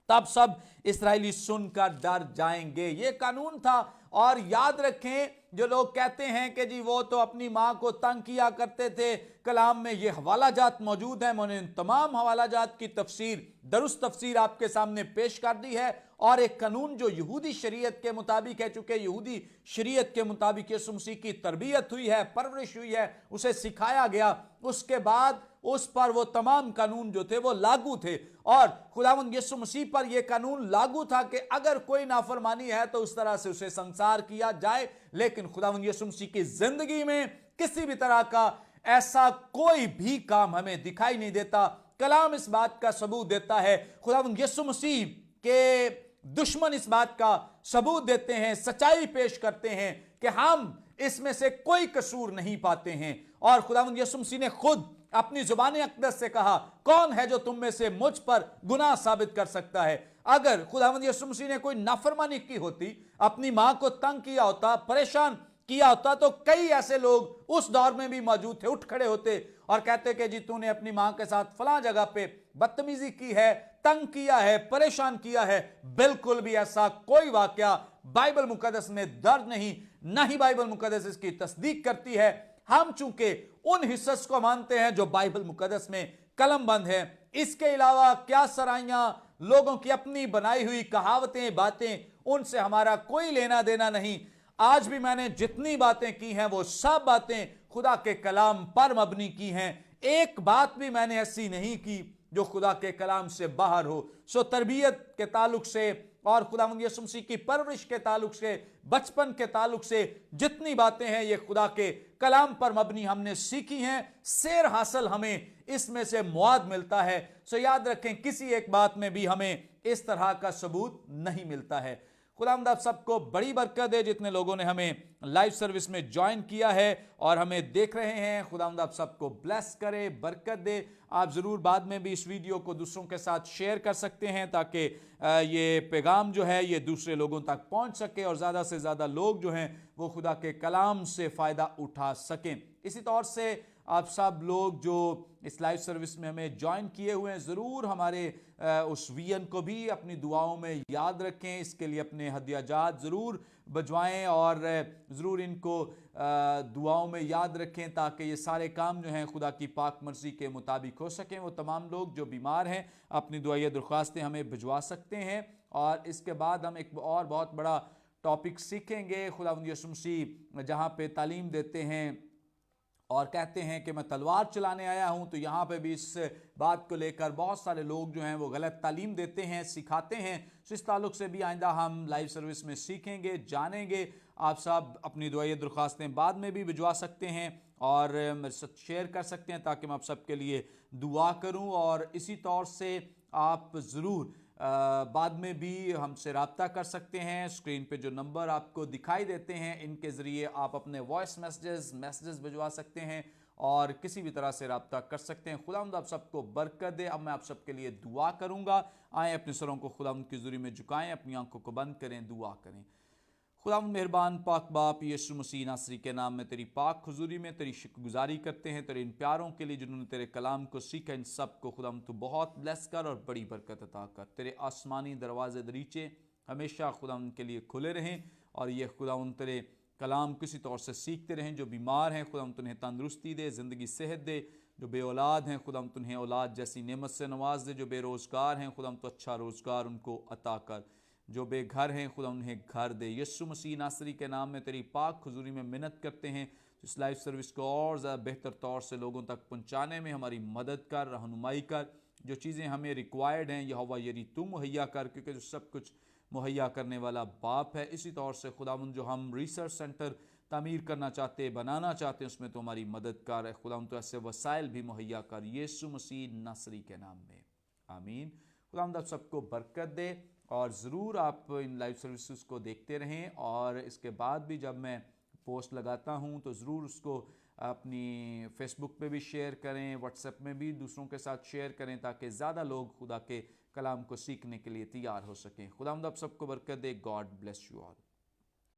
तब सब इस्राएली सुनकर डर जाएंगे। ये कानून था। और याद रखें, जो लोग कहते हैं कि जी वो तो अपनी माँ को तंग किया करते थे, कलाम में ये हवाला जात मौजूद है। मैंने तमाम हवाला जात की तफसीर, दुरुस्त तफसीर आपके सामने पेश कर दी है। और एक कानून जो यहूदी शरीयत के मुताबिक है, चूंकि यहूदी शरीयत के मुताबिक यीशु मसीह की तरबियत हुई है, परवरिश हुई है, उसे सिखाया गया, उसके बाद उस पर वो तमाम कानून जो थे वो लागू थे। और खुदावंद यीशु मसीह पर यह कानून लागू था कि अगर कोई नाफरमानी है तो उस तरह से उसे संसार किया जाए। लेकिन खुदावंद यीशु मसीह की जिंदगी में किसी भी तरह का ऐसा कोई भी काम हमें दिखाई नहीं देता। कलाम इस बात का सबूत देता है, खुदावंद यीशु मसीह के दुश्मन इस बात का सबूत देते हैं, सच्चाई पेश करते हैं कि हम इसमें से कोई कसूर नहीं पाते हैं। और खुदावंद यीशु मसीह ने खुद अपनी जुबान अक़दस से कहा, कौन है जो तुम में से मुझ पर गुनाह साबित कर सकता है। अगर खुदावंद यीशु मसीह ने कोई नाफरमानी की होती, अपनी मां को तंग किया होता, परेशान किया होता, तो कई ऐसे लोग उस दौर में भी मौजूद थे, उठ खड़े होते और कहते कि जी तूने अपनी मां के साथ फलां जगह पे बदतमीजी की है, तंग किया है, परेशान किया है। बिल्कुल भी ऐसा कोई वाकया बाइबल मुकद्दस में दर्ज नहीं, ना ही बाइबल मुकद्दस इसकी तस्दीक करती है। हम चूंकि उन हिस्सों को मानते हैं जो बाइबल मुकद्दस में कलम बंद है। इसके अलावा क्या सराइयां, लोगों की अपनी बनाई हुई कहावतें, बातें, उनसे हमारा कोई लेना देना नहीं। आज भी मैंने जितनी बातें की हैं वो सब बातें खुदा के कलाम पर मबनी की हैं। एक बात भी मैंने ऐसी नहीं की जो खुदा के कलाम से बाहर हो। सो तरबियत के ताल्लुक से और खुदावंद यीशु मसीह की परवरिश के ताल्लुक से, बचपन के ताल्लुक से जितनी बातें हैं ये खुदा के कलाम पर मबनी हमने सीखी हैं। शेर हासिल हमें इसमें से मुआद मिलता है। सो याद रखें, किसी एक बात में भी हमें इस तरह का सबूत नहीं मिलता है। खुदावंद आप सबको बड़ी बरकत दे जितने लोगों ने हमें लाइव सर्विस में ज्वाइन किया है और हमें देख रहे हैं। खुदावंद आप सबको ब्लेस करे, बरकत दे। आप ज़रूर बाद में भी इस वीडियो को दूसरों के साथ शेयर कर सकते हैं ताकि ये पैगाम जो है ये दूसरे लोगों तक पहुंच सके और ज़्यादा से ज़्यादा लोग जो हैं वो खुदा के कलाम से फ़ायदा उठा सकें। इसी तौर से आप सब लोग जो इस लाइव सर्विस में हमें ज्वाइन किए हुए हैं, ज़रूर हमारे उस वीएन को भी अपनी दुआओं में याद रखें। इसके लिए अपने हदियाजात ज़रूर भिजवाएं और ज़रूर इनको दुआओं में याद रखें ताकि ये सारे काम जो हैं खुदा की पाक मर्ज़ी के मुताबिक हो सकें। वो तमाम लोग जो बीमार हैं अपनी दुआई दरख्वास्तें हमें भिजवा सकते हैं। और इसके बाद हम एक और बहुत बड़ा टॉपिक सीखेंगे। खुदावंद यीशु मसीह जहाँ पे तालीम देते हैं और कहते हैं कि मैं तलवार चलाने आया हूं, तो यहाँ पे भी इस बात को लेकर बहुत सारे लोग जो हैं वो गलत तालीम देते हैं, सिखाते हैं। तो इस ताल्लुक से भी आइंदा हम लाइव सर्विस में सीखेंगे, जानेंगे। आप सब अपनी दुआई दरख्वास्तें बाद में भी भिजवा सकते हैं और मेरे साथ शेयर कर सकते हैं ताकि मैं आप सबके लिए दुआ करूं। और इसी तौर से आप ज़रूर बाद में भी हमसे रब्ता कर सकते हैं। स्क्रीन पे जो नंबर आपको दिखाई देते हैं इनके ज़रिए आप अपने वॉइस मैसेजेस भिजवा सकते हैं और किसी भी तरह से रब्ता कर सकते हैं। खुदावंद आप सबको बरकत दे। अब मैं आप सबके लिए दुआ करूँगा। आएँ अपने सरों को खुदावंद की हुज़ूरी में झुकाएँ, अपनी आंखों को बंद करें, दुआ करें। खुदावंद मेहरबान पाक बाप यीशु मसीह नासरी के नाम में तेरी पाक हुजूरी में तेरी शुक्रगुजारी करते हैं तेरे इन प्यारों के लिए जिन्होंने तेरे कलाम को सीखा। इन सब को खुदावंद तू बहुत ब्लेस कर और बड़ी बरकत अता कर। तेरे आसमानी दरवाजे दरीचे हमेशा खुदावंद के लिए खुले रहें और ये खुदावंद तेरे कलाम किसी तौर से सीखते रहें। जो बीमार हैं खुदावंद उन्हें तंदुरुस्ती दे, ज़िंदगी सेहत दे। जो बे औलाद हैं खुदावंद उन्हें औलाद जैसी नेमत से नवाज दे। जो बेरोज़गार हैं खुदावंद तो अच्छा रोज़गार उनको अता कर। जो बेघर हैं खुदा उन्हें घर दे। यीशु मसीह नासरी के नाम में तेरी पाक हुजूरी में मिन्नत करते हैं। इस लाइव सर्विस को और ज़्यादा बेहतर तौर से लोगों तक पहुंचाने में हमारी मदद कर, रहनुमाई कर। जो चीज़ें हमें रिक्वायर्ड हैं यहोवा यरी तू मुहैया कर, क्योंकि जो सब कुछ मुहैया करने वाला बाप है। इसी तौर से खुदावंद जो हम रिसर्च सेंटर तामीर करना चाहते हैं, बनाना चाहते हैं, उसमें तो हमारी मदद कर। खुदावंद तो ऐसे वसाइल भी मुहैया कर, यीशु मसीह नासरी के नाम में, आमीन। खुदावंद आप सबको बरकत दे और ज़रूर आप इन लाइव सर्विसेज को देखते रहें। और इसके बाद भी जब मैं पोस्ट लगाता हूं तो ज़रूर उसको अपनी फेसबुक पे भी शेयर करें, व्हाट्सएप में भी दूसरों के साथ शेयर करें ताकि ज़्यादा लोग खुदा के कलाम को सीखने के लिए तैयार हो सकें। खुदावंद आप सबको बरकत दे। God bless you all.